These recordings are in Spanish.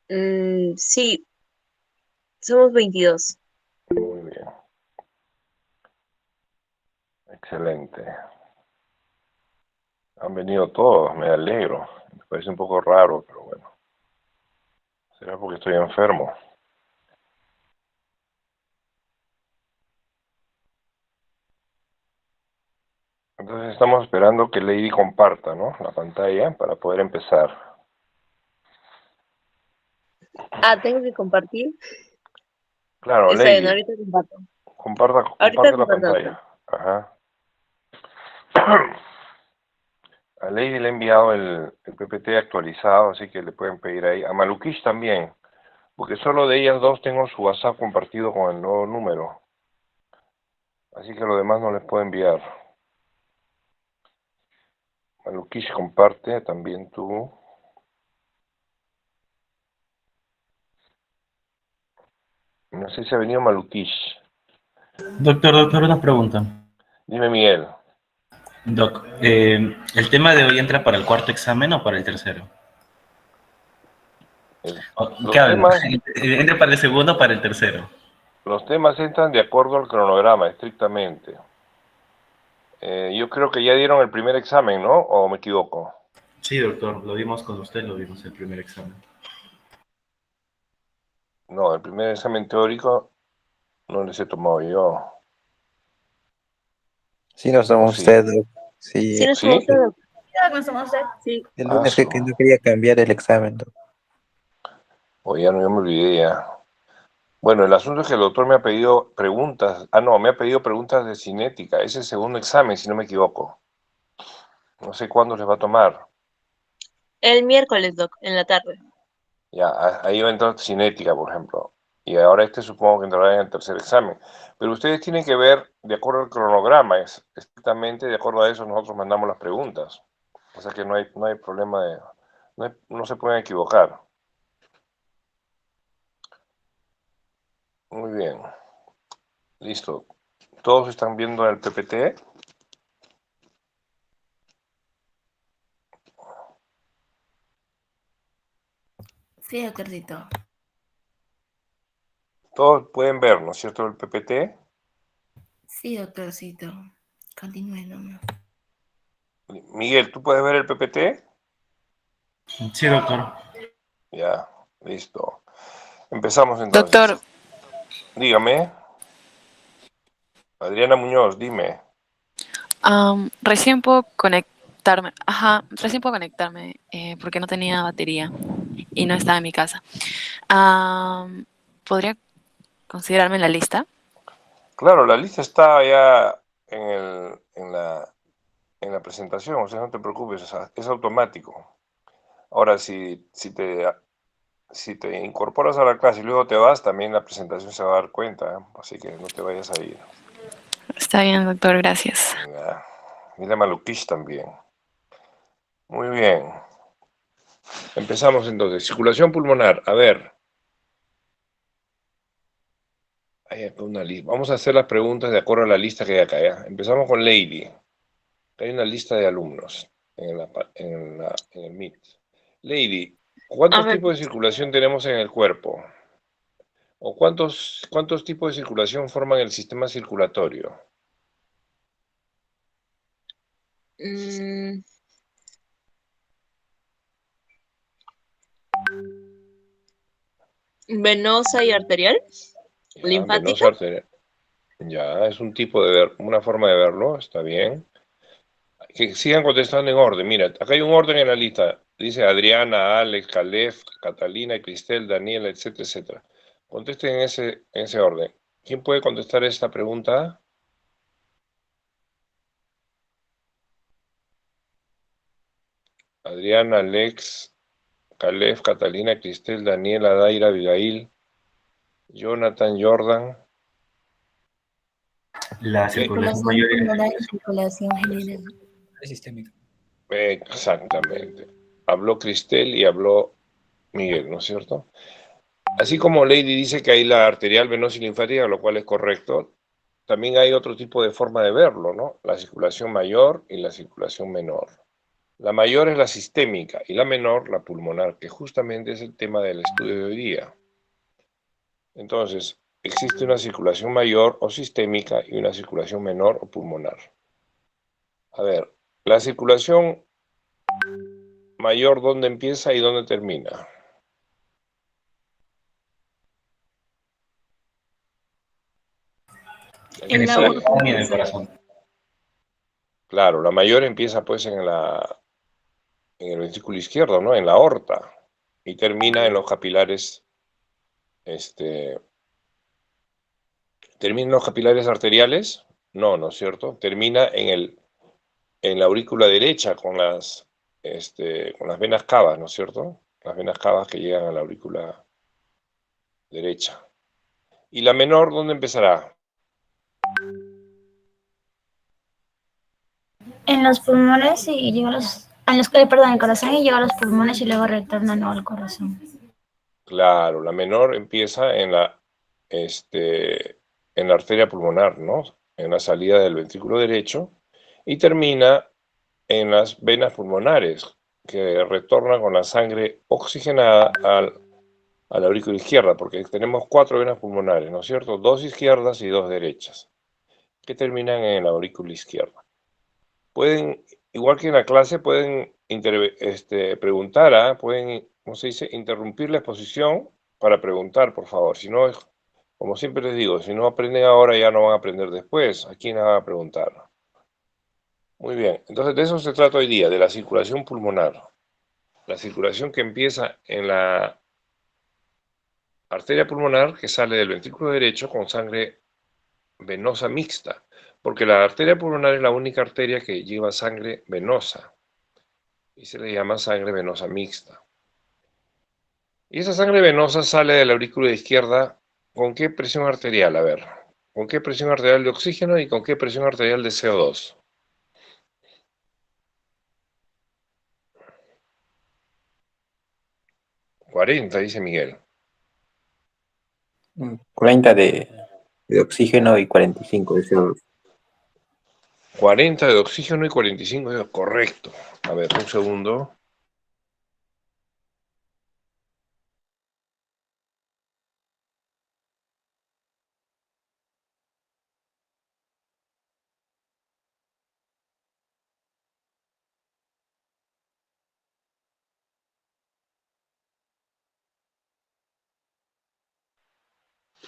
Sí, somos 22. Muy bien, excelente. Han venido todos, me alegro. Me parece un poco raro, pero bueno. ¿Será porque estoy enfermo? Entonces estamos esperando que Lady comparta, ¿no? La pantalla para poder empezar. Ah, tengo que compartir. Claro, Está bien, Lady, ahorita comparto. Ahorita comparte la comparto, doctor. pantalla. Ajá. A Lady le he enviado el PPT actualizado, así que le pueden pedir ahí. A Malukish también, porque solo de ellas dos tengo su WhatsApp compartido con el nuevo número. Así que lo demás no les puedo enviar. Malukish comparte también tú. No sé si ha venido Malukish. Doctor, una pregunta. Dime, Miguel. Doc, ¿el tema de hoy entra para el cuarto examen o para el tercero? El- ¿Qué los hablo? temas, ¿Entra para el segundo o para el tercero? los temas entran de acuerdo al cronograma, estrictamente. Yo creo que ya dieron el primer examen, ¿no? ¿O me equivoco? Sí, doctor, lo vimos con usted, lo vimos el primer examen. No, el primer examen teórico no les he tomado yo. Sí, nos ¿O tomó sí? usted. Sí, ¿Sí nos tomó ¿Sí? usted, doctor? Ya, nos tomó usted. Sí. el Ah, lunes su. que no quería cambiar el examen, doc. O ya no, ya me olvidé ya. Bueno, el asunto es que el doctor me ha pedido preguntas. Ah, no, me ha pedido preguntas de cinética. Es el segundo examen, si no me equivoco. No sé cuándo les va a tomar. El miércoles, doc, en la tarde. Ya, ahí va a entrar cinética, por ejemplo. Y ahora este supongo que entrará en el tercer examen. Pero ustedes tienen que ver de acuerdo al cronograma, es estrictamente de acuerdo a eso nosotros mandamos las preguntas. O sea que no hay problema de... No se pueden equivocar. Muy bien, listo. ¿Todos están viendo el PPT? Sí, doctorcito. Todos pueden ver, ¿no es cierto, el PPT? Sí, doctorcito. Continúe nomás. Miguel, ¿tú puedes ver el PPT? Sí, doctor. Ya, listo. Empezamos entonces. Doctor, Dígame, Adriana Muñoz, dime. recién puedo conectarme. Ajá, recién puedo conectarme porque no tenía batería y no estaba en mi casa. ¿Podría considerarme en la lista? Claro, la lista está ya en la presentación, o sea, no te preocupes, o sea, es automático. Ahora, si te incorporas a la clase y luego te vas, también la presentación se va a dar cuenta, ¿eh? Así que no te vayas a ir. Está bien, doctor, gracias. Ya. Mira Malukish también. Muy bien. Empezamos entonces. Circulación pulmonar. A ver. Hay acá una lista. Vamos a hacer las preguntas de acuerdo a la lista que hay acá. ¿Ya? Empezamos con Lady. Hay una lista de alumnos en el Meet. Lady, A ¿cuántos ver, tipos de circulación tenemos en el cuerpo? ¿O cuántos tipos de circulación forman el sistema circulatorio? mm, venosa y arterial, Ya, linfática. venosa arterial. Ya, es un tipo de una forma de verlo, está bien. Que sigan contestando en orden. Mira, acá hay un orden en la lista. Dice Adriana, Alex, Caleb, Catalina, Cristel, Daniela, etcétera, etcétera. Contesten en ese orden. ¿Quién puede contestar esta pregunta? Adriana, Alex, Caleb, Catalina, Cristel, Daniela, Daira, Abigail, Jonathan, Jordan. La circulación Circulación mayor pulmonar y circulación general. sistémica. Exactamente. Habló Cristel y habló Miguel, ¿no es cierto? Así como Lady dice que hay la arterial, venosa y linfática, lo cual es correcto, también hay otro tipo de forma de verlo, ¿no? La circulación mayor y la circulación menor. La mayor es la sistémica y la menor la pulmonar, que justamente es el tema del estudio de hoy día. Entonces, existe una circulación mayor o sistémica y una circulación menor o pulmonar. A ver, la circulación mayor, ¿dónde empieza y dónde termina? En el corazón y en el corazón. Claro, la mayor empieza pues en el ventrículo izquierdo, ¿no? En la aorta, y termina en los capilares, ¿termina en los capilares arteriales? No, ¿no es cierto? Termina en la aurícula derecha con las venas cavas, ¿no es cierto? Las venas cavas que llegan a la aurícula derecha. ¿Y la menor dónde empezará? En los pulmones y llega a perdón, el corazón y llega a los pulmones y luego retorna no al corazón. Claro, la menor empieza en la arteria pulmonar, ¿no? En la salida del ventrículo derecho y termina en las venas pulmonares que retornan con la sangre oxigenada a la aurícula izquierda, porque tenemos 4 venas pulmonares, ¿no es cierto? 2 izquierdas y 2 derechas, que terminan en la aurícula izquierda. Pueden, igual que en la clase, pueden preguntar, pueden, ¿cómo se dice?, interrumpir la exposición para preguntar, por favor. Si no, como siempre les digo, si no aprenden ahora, ya no van a aprender después. ¿A quién van a preguntar? Muy bien, entonces de eso se trata hoy día, de la circulación pulmonar. La circulación que empieza en la arteria pulmonar, que sale del ventrículo derecho con sangre venosa mixta, porque la arteria pulmonar es la única arteria que lleva sangre venosa y se le llama sangre venosa mixta. Y esa sangre venosa sale de la aurícula izquierda ¿con qué presión arterial? A ver, ¿con qué presión arterial de oxígeno y con qué presión arterial de CO2? ...40, dice Miguel. 40 de oxígeno y 45 de CO2. 40 de oxígeno y 45 de... Correcto. A ver, un segundo.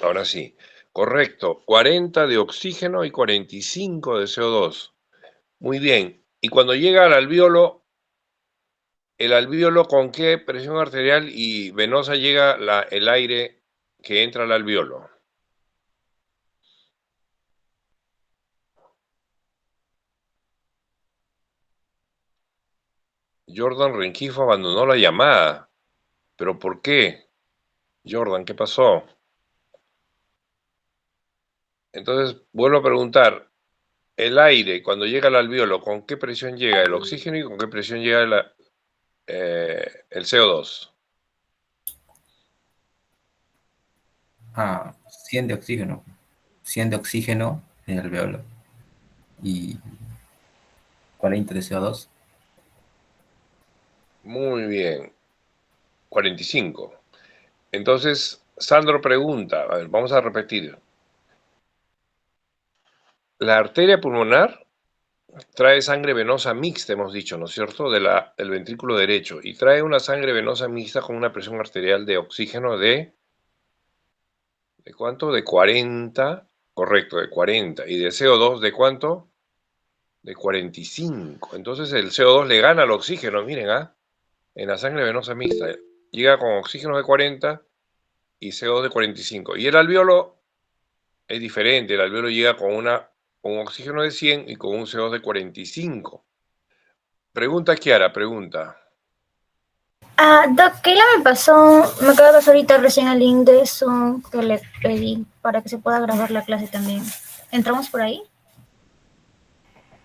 Ahora sí, correcto, 40 de oxígeno y 45 de CO2. Muy bien, y cuando llega al alvéolo, ¿el alvéolo con qué presión arterial y venosa llega el aire que entra al alvéolo? Jordan Rengifo abandonó la llamada. ¿Pero por qué? Jordan, ¿qué pasó? Entonces, vuelvo a preguntar, el aire cuando llega al alvéolo, ¿con qué presión llega el oxígeno y con qué presión llega el CO2? 100 de oxígeno. 100 de oxígeno en el alveolo. Y 40 de CO2. Muy bien. 45. Entonces, Sandro pregunta, a ver, vamos a repetir. La arteria pulmonar trae sangre venosa mixta, hemos dicho, ¿no es cierto?, del ventrículo derecho, y trae una sangre venosa mixta con una presión arterial de oxígeno ¿de cuánto? De 40, correcto, de 40, y de CO2 ¿de cuánto? De 45. Entonces el CO2 le gana al oxígeno, miren, en la sangre venosa mixta, llega con oxígeno de 40 y CO2 de 45. Y el alvéolo es diferente, el alvéolo llega con un oxígeno de 100 y con un CO2 de 45. Pregunta Kiara, pregunta. Doc, Keila me acaba de pasar ahorita recién el link de Zoom que le pedí para que se pueda grabar la clase también. ¿Entramos por ahí?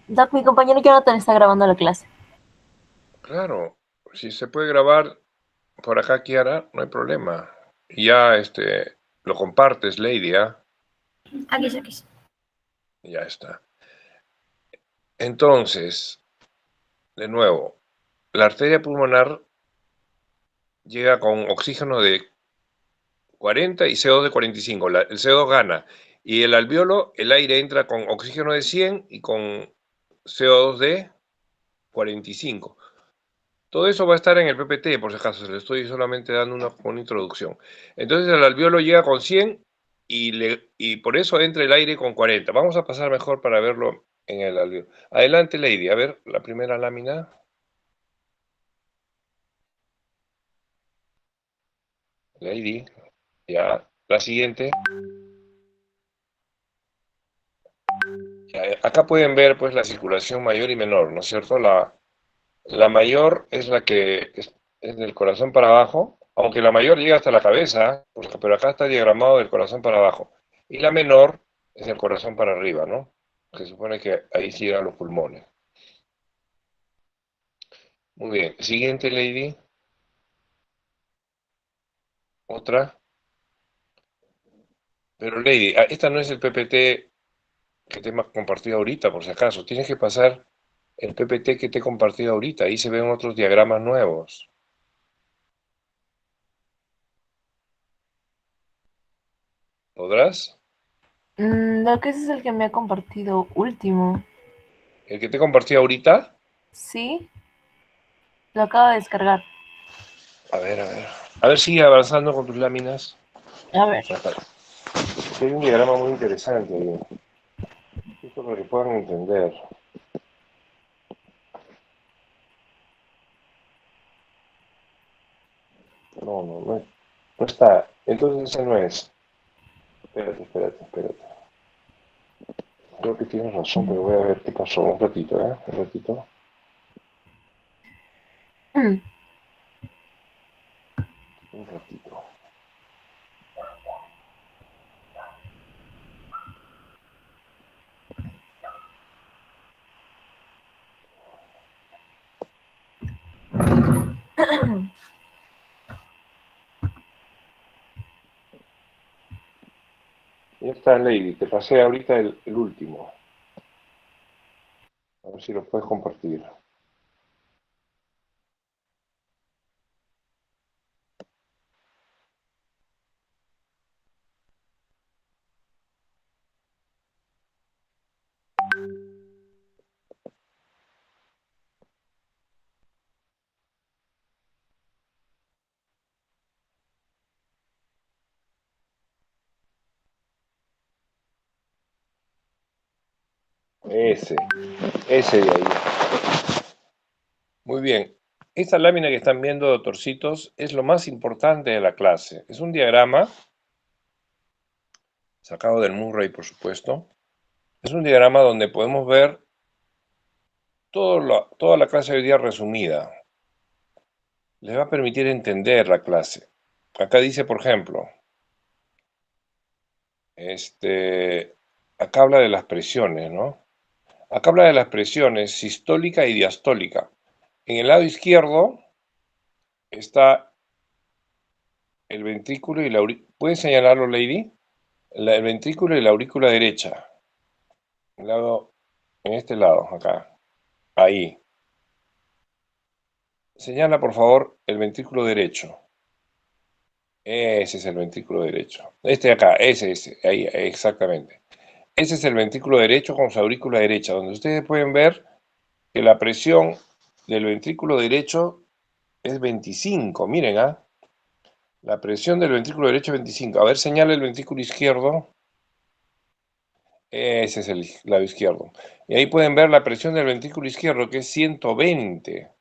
Doc, mi compañero Jonathan está grabando la clase. Claro, si se puede grabar por acá, Kiara, no hay problema. Y ya lo compartes, Lady, Aquí sí. Ya está. Entonces, de nuevo, la arteria pulmonar llega con oxígeno de 40 y CO2 de 45. El CO2 gana. Y el alveolo, el aire entra con oxígeno de 100 y con CO2 de 45. Todo eso va a estar en el PPT, por si acaso, se le estoy solamente dando una introducción. Entonces el alveolo llega con 100 y por eso entra el aire con 40. Vamos a pasar mejor para verlo en el alveolo. Adelante, Lady. A ver, la primera lámina. Lady. Ya, la siguiente. Ya, acá pueden ver pues la circulación mayor y menor, ¿no es cierto? La mayor es la que es del corazón para abajo, aunque la mayor llega hasta la cabeza, pero acá está diagramado del corazón para abajo. Y la menor es del corazón para arriba, ¿no? Se supone que ahí sí llegan los pulmones. Muy bien. Siguiente, Lady. Otra. Pero, Lady, esta no es el PPT que te he compartido ahorita, por si acaso. Tienes que pasar el PPT que te he compartido ahorita. Ahí se ven otros diagramas nuevos. ¿Podrás? No, que ese es el que me ha compartido último. ¿El que te he compartido ahorita? ¿Sí? Lo acabo de descargar. A ver, a ver. A ver, sigue avanzando con tus láminas. A ver. Hay un diagrama muy interesante ahí. Esto para que puedan entender. No está. Entonces ese no es. Espérate. Creo que tienes razón, pero voy a ver qué pasó. Un ratito, ¿eh? Un ratito. Un ratito. Ya está, Lady. Te pasé ahorita el último. A ver si lo puedes compartir. Ese de ahí. Muy bien. Esta lámina que están viendo, doctorcitos, es lo más importante de la clase. Es un diagrama sacado del Murray, por supuesto. Es un diagrama donde podemos ver toda la clase de hoy día resumida. Les va a permitir entender la clase. Acá dice, por ejemplo, acá habla de las presiones, ¿no? Acá habla de las presiones sistólica y diastólica. En el lado izquierdo está el ventrículo y la aurícula. ¿Pueden señalarlo, Lady? El ventrículo y la aurícula derecha. En este lado, acá. Ahí. Señala, por favor, el ventrículo derecho. Ese es el ventrículo derecho. Este de acá, ese, ahí, exactamente. Ese es el ventrículo derecho con su aurícula derecha, donde ustedes pueden ver que la presión del ventrículo derecho es 25. Miren, la presión del ventrículo derecho es 25. A ver, señala el ventrículo izquierdo. Ese es el lado izquierdo. Y ahí pueden ver la presión del ventrículo izquierdo, que es 120.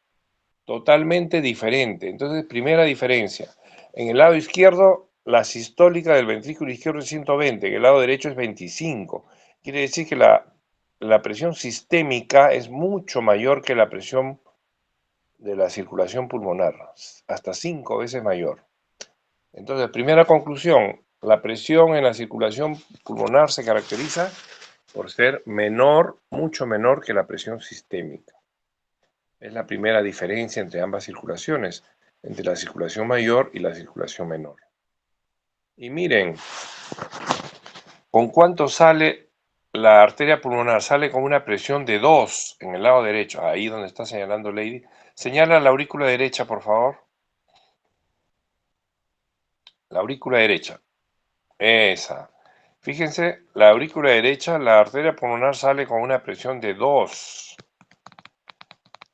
Totalmente diferente. Entonces, primera diferencia. En el lado izquierdo, la sistólica del ventrículo izquierdo es 120, en el lado derecho es 25. Quiere decir que la presión sistémica es mucho mayor que la presión de la circulación pulmonar, hasta 5 veces mayor. Entonces, primera conclusión, la presión en la circulación pulmonar se caracteriza por ser menor, mucho menor que la presión sistémica. Es la primera diferencia entre ambas circulaciones, entre la circulación mayor y la circulación menor. Y miren, ¿con cuánto sale la arteria pulmonar? Sale con una presión de 2 en el lado derecho, ahí donde está señalando Lady, Señala la aurícula derecha, por favor. La aurícula derecha. Esa. Fíjense, la aurícula derecha, la arteria pulmonar sale con una presión de 2,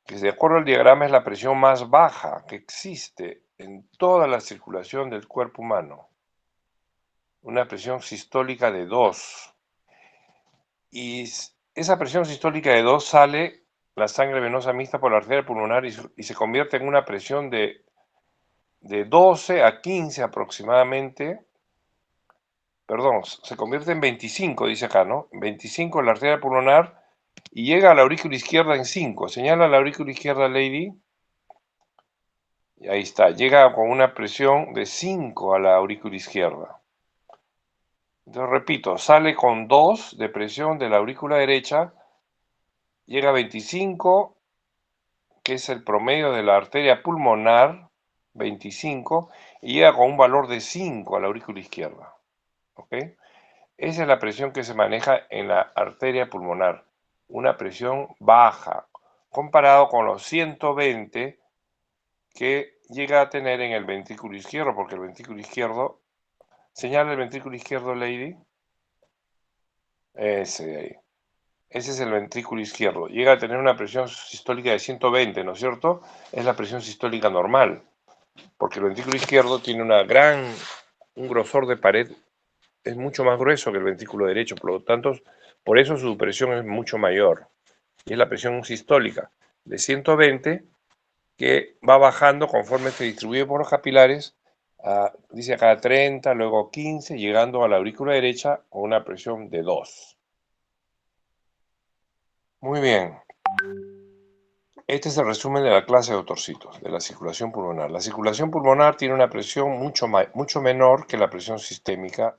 que de acuerdo al diagrama es la presión más baja que existe en toda la circulación del cuerpo humano. Una presión sistólica de 2. Y esa presión sistólica de 2 sale la sangre venosa mixta por la arteria pulmonar y se convierte en una presión de 12 a 15 aproximadamente. Perdón, se convierte en 25, dice acá, ¿no? 25 en la arteria pulmonar y llega a la aurícula izquierda en 5. Señala la aurícula izquierda, Lady. Y ahí está, llega con una presión de 5 a la aurícula izquierda. Entonces, repito, sale con 2 de presión de la aurícula derecha, llega a 25, que es el promedio de la arteria pulmonar, 25, y llega con un valor de 5 a la aurícula izquierda. ¿Ok? Esa es la presión que se maneja en la arteria pulmonar, una presión baja, comparado con los 120 que llega a tener en el ventrículo izquierdo, porque el ventrículo izquierdo, señala el ventrículo izquierdo, Lady. Ese de ahí. Ese es el ventrículo izquierdo. Llega a tener una presión sistólica de 120, ¿no es cierto? Es la presión sistólica normal, porque el ventrículo izquierdo tiene un grosor de pared, es mucho más grueso que el ventrículo derecho, por lo tanto, por eso su presión es mucho mayor. Y es la presión sistólica de 120 que va bajando conforme se distribuye por los capilares, dice acá 30, luego 15, llegando a la aurícula derecha con una presión de 2. Muy bien. Este es el resumen de la clase, doctorcitos, de la circulación pulmonar. La circulación pulmonar tiene una presión mucho menor que la presión sistémica,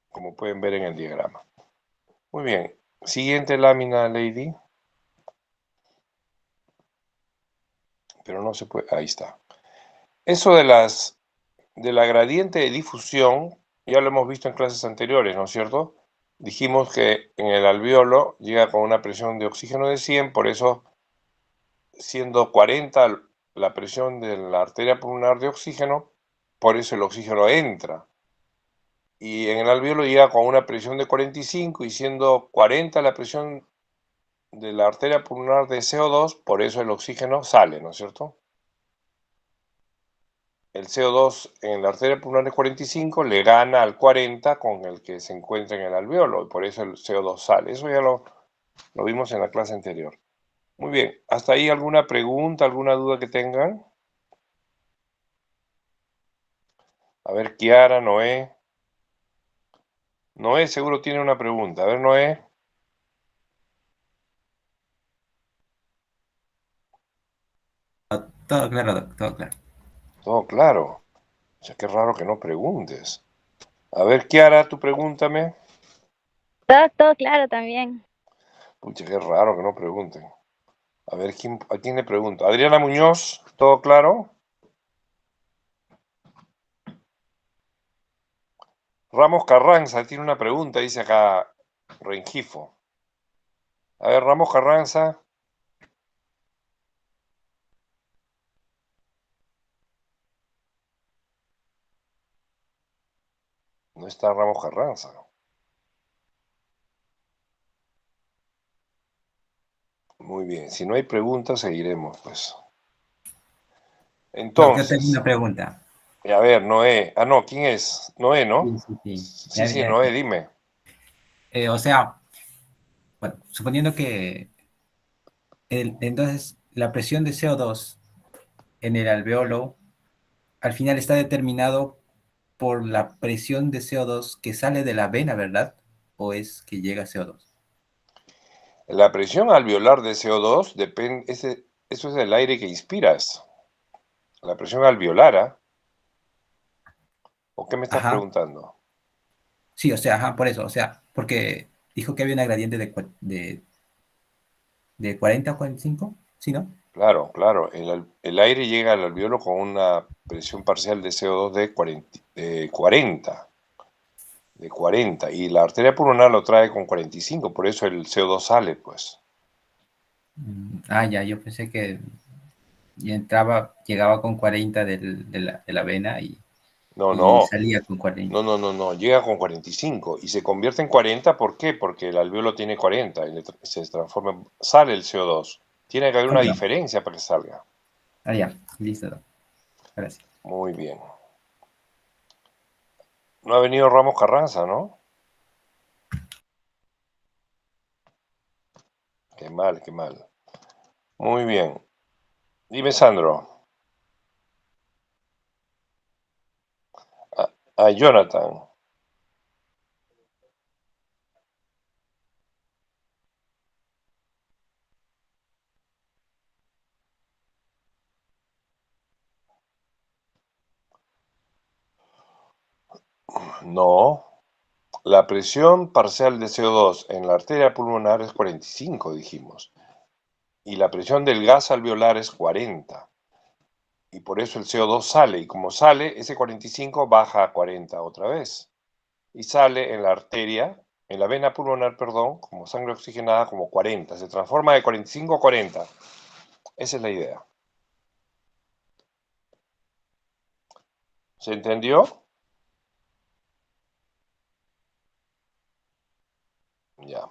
como pueden ver en el diagrama. Muy bien. Siguiente lámina, Lady. Pero no se puede. Ahí está. Eso de la gradiente de difusión, ya lo hemos visto en clases anteriores, ¿no es cierto? Dijimos que en el alveolo llega con una presión de oxígeno de 100, por eso, siendo 40 la presión de la arteria pulmonar de oxígeno, por eso el oxígeno entra. Y en el alveolo llega con una presión de 45 y siendo 40 la presión de la arteria pulmonar de CO2, por eso el oxígeno sale, ¿no es cierto? El CO2 en la arteria pulmonar de 45 le gana al 40 con el que se encuentra en el alveolo, y por eso el CO2 sale. Eso ya lo vimos en la clase anterior. Muy bien, ¿hasta ahí alguna pregunta, alguna duda que tengan? A ver, Kiara, Noé. Noé seguro tiene una pregunta. A ver, Noé. Todo claro, Doc, todo claro. Todo claro. O sea, qué raro que no preguntes. A ver, Kiara, tú pregúntame. Todo claro también. Pucha, qué raro que no pregunten. A ver, ¿a quién le pregunto? Adriana Muñoz, ¿todo claro? Ramos Carranza tiene una pregunta, dice acá Rengifo. A ver, Ramos Carranza. No está Ramos Carranza. Muy bien, si no hay preguntas, seguiremos, pues. Entonces. Yo tengo una pregunta. A ver, Noé. Ah, no, ¿quién es? Noé, ¿no? Sí. Sí, Noé, dime. O sea, bueno, suponiendo que entonces la presión de CO2 en el alveolo al final está determinado por la presión de CO2 que sale de la vena, ¿verdad? ¿O es que llega a CO2? La presión alveolar de CO2 depende, eso es el aire que inspiras. La presión alveolar, ¿ah? ¿O qué me estás preguntando? Sí, o sea, por eso, o sea, porque dijo que había una gradiente de 40 o 45, ¿sí, no? Claro. El aire llega al alveolo con una presión parcial de CO2 de 40. Y la arteria pulmonar lo trae con 45, por eso el CO2 sale, pues. Ya, yo pensé que y entraba, llegaba con 40 de la vena y No. salía con 40. No. Llega con 45 y se convierte en 40. ¿Por qué? Porque el alveolo tiene 40 y se transforma, sale el CO2. Tiene que haber una Ok. diferencia para que salga. Ah, ya, listo, Doc. Gracias. Muy bien. No ha venido Ramos Carranza, ¿no? Qué mal. Muy bien. Dime, Sandro. Jonathan. No. La presión parcial de CO2 en la arteria pulmonar es 45, dijimos. Y la presión del gas alveolar es 40. Y por eso el CO2 sale. Y como sale, ese 45 baja a 40 otra vez. Y sale en la arteria, en la vena pulmonar, perdón, como sangre oxigenada, como 40. Se transforma de 45 a 40. Esa es la idea. ¿Se entendió? Ya.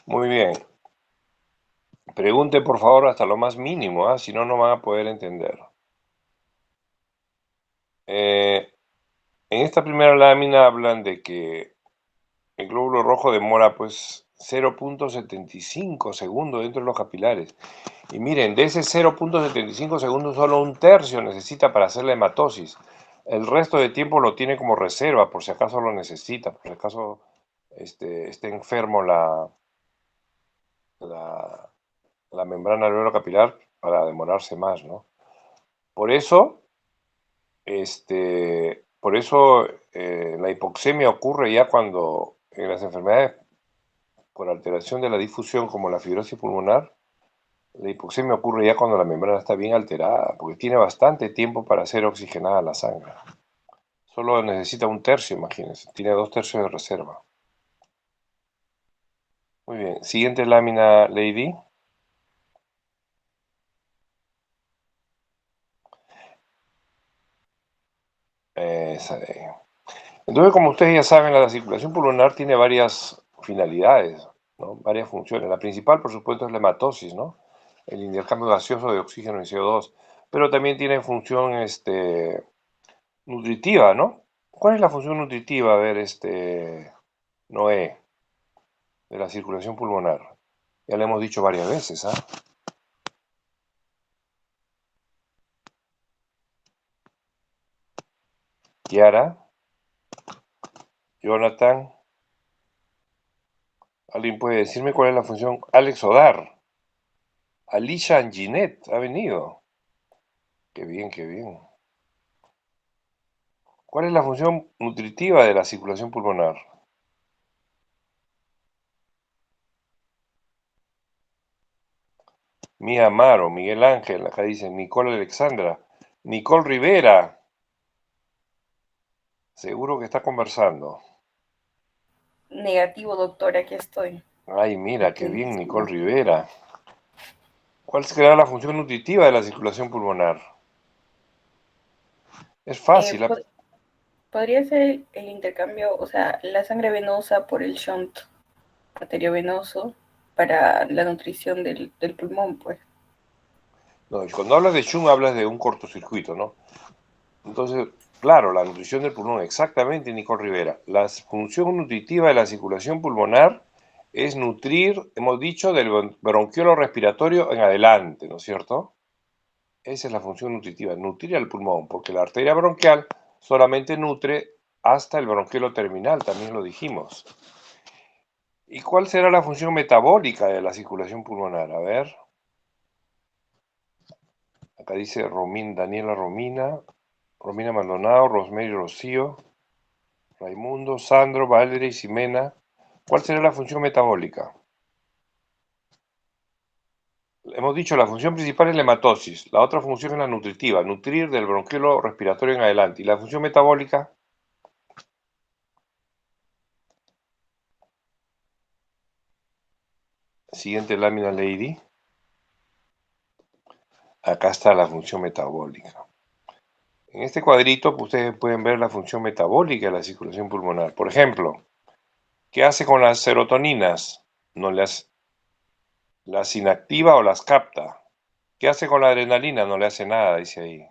Muy bien. Pregunte por favor hasta lo más mínimo, si no, no van a poder entender. En esta primera lámina hablan de que el glóbulo rojo demora pues 0.75 segundos dentro de los capilares. Y miren, de ese 0.75 segundos solo un tercio necesita para hacer la hematosis. El resto de tiempo lo tiene como reserva, por si acaso lo necesita, por si acaso esté enfermo la membrana alveolar capilar para demorarse más, ¿no? Por eso, la hipoxemia ocurre ya cuando en las enfermedades por alteración de la difusión como la fibrosis pulmonar, la hipoxemia ocurre ya cuando la membrana está bien alterada, porque tiene bastante tiempo para ser oxigenada la sangre. Solo necesita un tercio, imagínense, tiene 2/3 de reserva. Muy bien, siguiente lámina, Lady. Esa de ahí. Entonces, como ustedes ya saben, la circulación pulmonar tiene varias finalidades, ¿no? Varias funciones. La principal, por supuesto, es la hematosis, ¿no? El intercambio gaseoso de oxígeno y CO2. Pero también tiene función nutritiva, ¿no? ¿Cuál es la función nutritiva, a ver, Noé, de la circulación pulmonar? Ya le hemos dicho varias veces, ¿ah? Kiara, Jonathan, ¿alguien puede decirme cuál es la función? Alex Odar, Alicia Anginet, ha venido. Qué bien, qué bien. ¿Cuál es la función nutritiva de la circulación pulmonar? Mía Amaro, Miguel Ángel, acá dicen Nicole Alexandra, Nicole Rivera, seguro que está conversando. Negativo, doctor, aquí estoy. Ay, mira, qué bien, Nicole Rivera. ¿Cuál será la función nutritiva de la circulación pulmonar? Es fácil. Podría ser el intercambio, o sea, la sangre venosa por el shunt arteriovenoso para la nutrición del pulmón, pues. No, y cuando hablas de shunt hablas de un cortocircuito, ¿no? Entonces, claro, la nutrición del pulmón, exactamente, Nicole Rivera. La función nutritiva de la circulación pulmonar es nutrir, hemos dicho, del bronquiolo respiratorio en adelante, ¿no es cierto? Esa es la función nutritiva, nutrir al pulmón, porque la arteria bronquial solamente nutre hasta el bronquiolo terminal, también lo dijimos. ¿Y cuál será la función metabólica de la circulación pulmonar? A ver. Acá dice Daniela Romina Maldonado, Rosemary Rocío, Raimundo, Sandro, Valeria y Ximena. ¿Cuál será la función metabólica? Hemos dicho la función principal es la hematosis, la otra función es la nutritiva, nutrir del bronquiolo respiratorio en adelante. ¿Y la función metabólica? Siguiente lámina, Lady. acá está la función metabólica. En este cuadrito ustedes pueden ver la función metabólica de la circulación pulmonar. Por ejemplo, ¿qué hace con las serotoninas? No las inactiva o las capta. ¿Qué hace con la adrenalina? No le hace nada, dice ahí.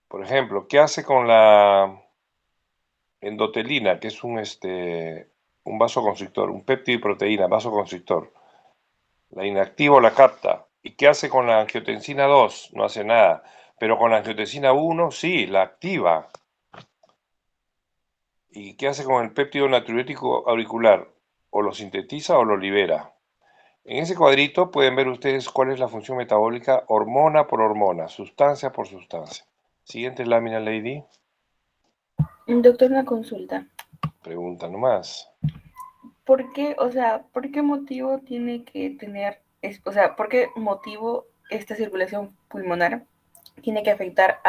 Por ejemplo, ¿qué hace con la endotelina, que es un vasoconstrictor, un péptido y proteína, vasoconstrictor? La inactiva o la capta. ¿Y qué hace con la angiotensina 2? No hace nada. Pero con la angiotensina 1, sí, la activa. ¿Y qué hace con el péptido natriurético auricular? O lo sintetiza o lo libera. En ese cuadrito pueden ver ustedes cuál es la función metabólica hormona por hormona, sustancia por sustancia. Siguiente lámina, Lady. Doctor, una consulta. Pregunta nomás. ¿Por qué, o sea, por qué motivo tiene que tener, o sea, por qué motivo esta circulación pulmonar tiene que afectar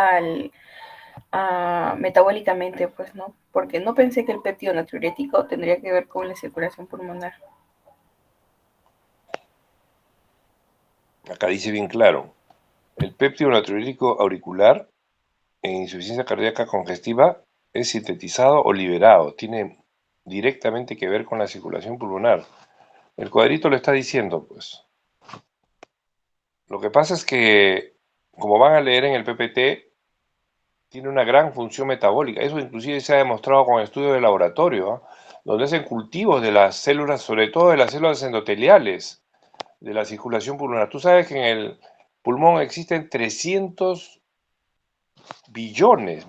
metabólicamente, pues, ¿no? Porque no pensé que el péptido natriurético tendría que ver con la circulación pulmonar. Acá dice bien claro. El péptido natriurético auricular en insuficiencia cardíaca congestiva es sintetizado o liberado. Tiene directamente que ver con la circulación pulmonar. El cuadrito lo está diciendo, pues. Lo que pasa es que, como van a leer en el PPT, tiene una gran función metabólica. Eso inclusive se ha demostrado con estudios de laboratorio, ¿eh? Donde hacen cultivos de las células, sobre todo de las células endoteliales de la circulación pulmonar. Tú sabes que en el pulmón existen 300 billones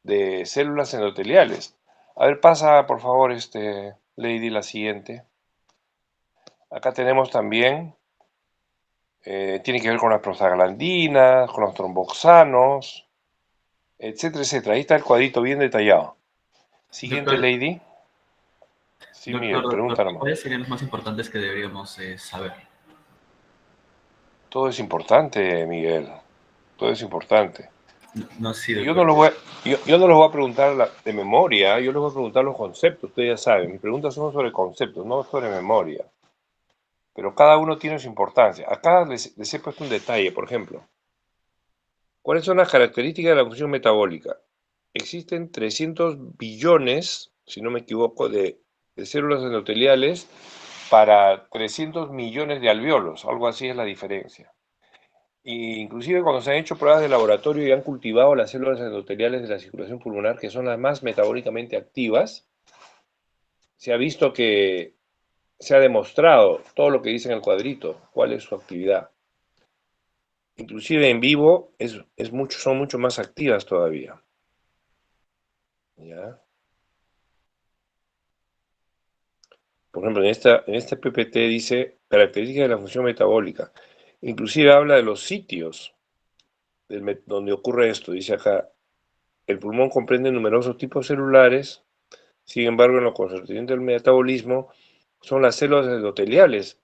de células endoteliales. A ver, pasa por favor, Lady, la siguiente. Acá tenemos también, tiene que ver con las prostaglandinas, con los tromboxanos, etcétera, etcétera. Ahí está el cuadrito bien detallado. Siguiente, Doctor, Lady. Sí, Miguel, pregunta nomás. ¿cuáles serían los más importantes que deberíamos saber? Todo es importante, Miguel. Todo es importante. No, sí, Yo doctor. no los voy a preguntar de memoria, yo les voy a preguntar los conceptos, ustedes ya saben. Mis preguntas son sobre conceptos, no sobre memoria. Pero cada uno tiene su importancia. Acá les he puesto un detalle, por ejemplo. ¿Cuáles son las características de la función metabólica? Existen 300 billones, si no me equivoco, de células endoteliales para 300 millones de alvéolos, algo así es la diferencia. Y inclusive cuando se han hecho pruebas de laboratorio y han cultivado las células endoteliales de la circulación pulmonar, que son las más metabólicamente activas, se ha visto que se ha demostrado todo lo que dice en el cuadrito, cuál es su actividad. Inclusive en vivo son mucho más activas todavía. ¿Ya? Por ejemplo, en este PPT dice características de la función metabólica. Inclusive habla de los sitios donde ocurre esto. Dice acá, el pulmón comprende numerosos tipos celulares. Sin embargo, en lo concerniente al metabolismo, son las células endoteliales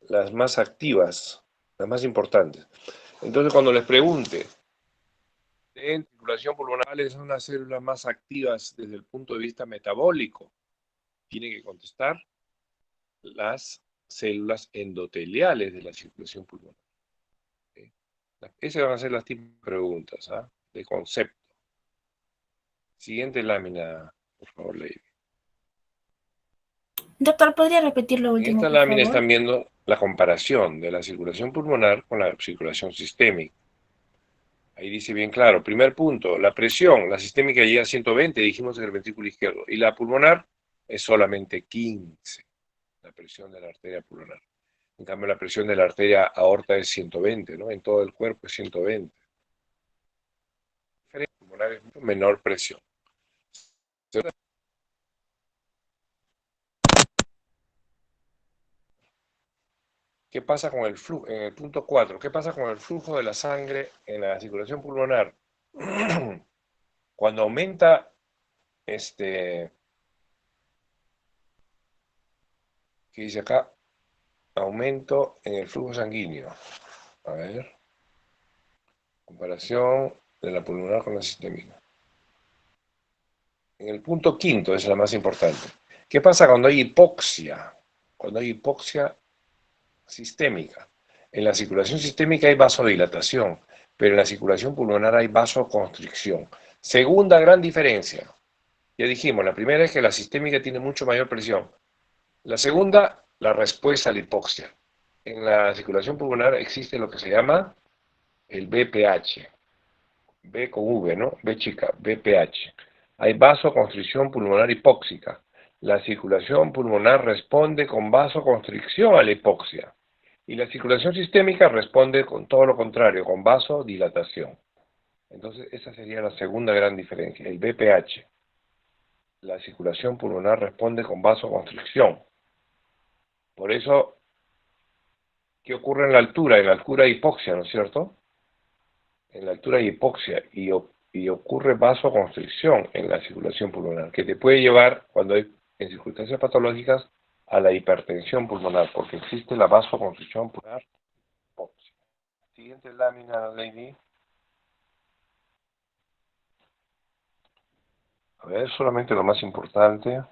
las más activas, las más importantes. Entonces, cuando les pregunte, en circulación pulmonar, ¿cuáles son las células más activas desde el punto de vista metabólico? Tiene que contestar las células endoteliales de la circulación pulmonar. ¿Sí? Esas van a ser las típicas preguntas, de concepto. Siguiente lámina, por favor, Lady. Doctor, ¿podría repetir lo En último, esta por lámina favor? están viendo la comparación de la circulación pulmonar con la circulación sistémica. Ahí dice bien claro, primer punto, la presión, la sistémica llega a 120, dijimos en el ventrículo izquierdo, y la pulmonar es solamente 15, la presión de la arteria pulmonar. En cambio, la presión de la arteria aorta es 120, ¿no? En todo el cuerpo es 120. La pulmonar es mucho menor presión. ¿Qué pasa con el flujo? En el punto 4, ¿qué pasa con el flujo de la sangre en la circulación pulmonar? Cuando aumenta ¿qué dice acá? Aumento en el flujo sanguíneo. A ver. Comparación de la pulmonar con la sistémica. En el punto quinto es la más importante. ¿Qué pasa cuando hay hipoxia? Cuando hay hipoxia sistémica. En la circulación sistémica hay vasodilatación, pero en la circulación pulmonar hay vasoconstricción. Segunda gran diferencia. Ya dijimos, la primera es que la sistémica tiene mucho mayor presión. La segunda, la respuesta a la hipoxia. En la circulación pulmonar existe lo que se llama el BPH. B con V, ¿no? B chica, BPH. Hay vasoconstricción pulmonar hipóxica. La circulación pulmonar responde con vasoconstricción a la hipoxia. Y la circulación sistémica responde con todo lo contrario, con vasodilatación. Entonces, esa sería la segunda gran diferencia, el BPH. La circulación pulmonar responde con vasoconstricción. Por eso, ¿qué ocurre en la altura? En la altura hay hipoxia, ¿no es cierto? En la altura hay hipoxia y ocurre vasoconstricción en la circulación pulmonar, que te puede llevar, cuando hay en circunstancias patológicas, a la hipertensión pulmonar, porque existe la vasoconstricción pulmonar. Hipoxia. Siguiente lámina, Lady. A ver, solamente lo más importante.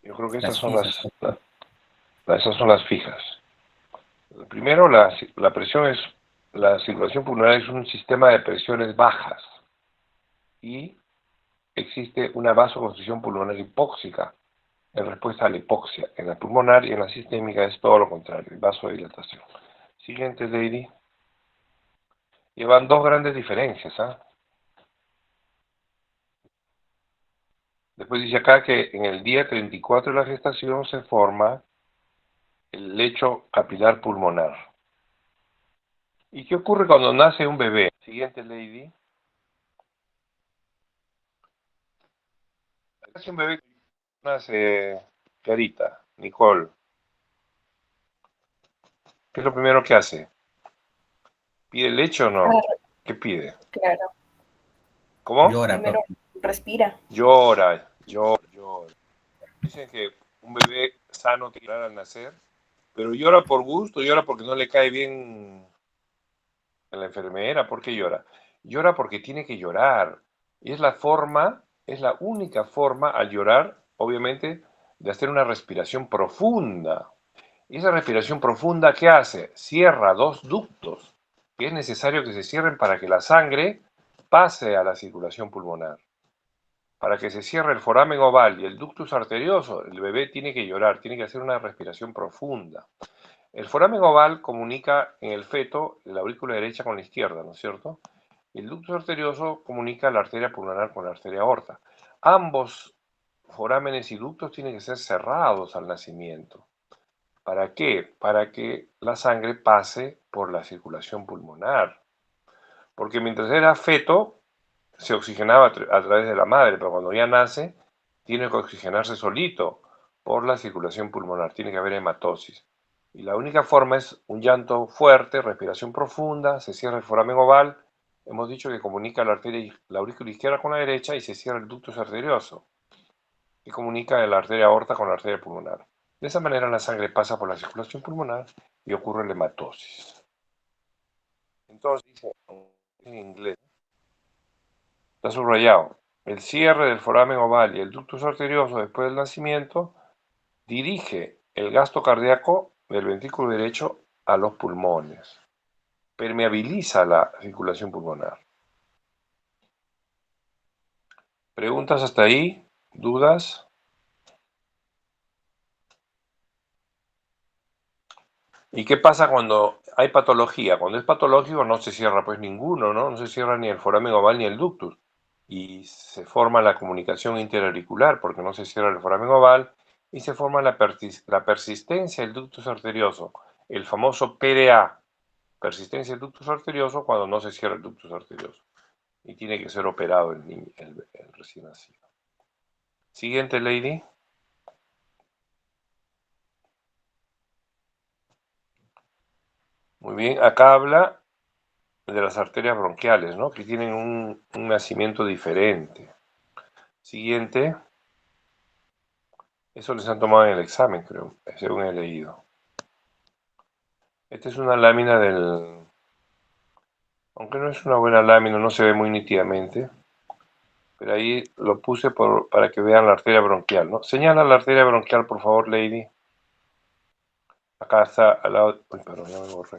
Yo creo que estas son esas son las fijas. Primero, la presión es, la circulación pulmonar es un sistema de presiones bajas y existe una vasoconstricción pulmonar hipóxica en respuesta a la hipoxia. En la pulmonar y en la sistémica es todo lo contrario, vasodilatación. Siguiente, Lady. Llevan dos grandes diferencias, ¿ah? Después dice acá que en el día 34 de la gestación se forma el lecho capilar pulmonar. ¿Y qué ocurre cuando nace un bebé? Siguiente, Lady. Nace un bebé, nace Clarita, Nicole. ¿Qué es lo primero que hace? ¿Pide leche o no? Claro. ¿Qué pide? Claro. ¿Cómo? Llora, Primero respira. Llora. Dicen que un bebé sano tiene que llorar al nacer, pero llora por gusto, llora porque no le cae bien a la enfermera. ¿Por qué llora? Llora porque tiene que llorar. Y es la única forma al llorar, obviamente, de hacer una respiración profunda. Y esa respiración profunda, ¿qué hace? Cierra dos ductos que es necesario que se cierren para que la sangre pase a la circulación pulmonar. Para que se cierre el foramen oval y el ductus arterioso, el bebé tiene que llorar, tiene que hacer una respiración profunda. El foramen oval comunica en el feto la aurícula derecha con la izquierda, ¿no es cierto? Y el ductus arterioso comunica la arteria pulmonar con la arteria aorta. Ambos forámenes y ductos tienen que ser cerrados al nacimiento. ¿Para qué? Para que la sangre pase por la circulación pulmonar. Porque mientras era feto, se oxigenaba a través de la madre, pero cuando ya nace, tiene que oxigenarse solito por la circulación pulmonar, tiene que haber hematosis. Y la única forma es un llanto fuerte, respiración profunda, se cierra el foramen oval, hemos dicho que comunica la aurícula izquierda con la derecha y se cierra el ductus arterioso, que comunica la arteria aorta con la arteria pulmonar. De esa manera la sangre pasa por la circulación pulmonar y ocurre la hematosis. Entonces, dice en inglés, está subrayado, el cierre del foramen oval y el ductus arterioso después del nacimiento dirige el gasto cardíaco del ventrículo derecho a los pulmones, permeabiliza la circulación pulmonar. ¿Preguntas hasta ahí? ¿Dudas? ¿Y qué pasa cuando hay patología? Cuando es patológico no se cierra pues ninguno, ¿no? No se cierra ni el foramen oval ni el ductus. Y se forma la comunicación interauricular porque no se cierra el foramen oval y se forma la persistencia del ductus arterioso, el famoso PDA, persistencia del ductus arterioso cuando no se cierra el ductus arterioso. Y tiene que ser operado el recién nacido. Siguiente, Lady. Muy bien, acá habla de las arterias bronquiales, ¿no? Que tienen un nacimiento diferente. Siguiente. Eso les han tomado en el examen, creo, según he leído. Esta es una lámina Aunque no es una buena lámina, no se ve muy nítidamente. Pero ahí lo puse para que vean la arteria bronquial, ¿no? Señala la arteria bronquial, por favor, Lady. Acá está al lado. Uy, perdón, ya me borré.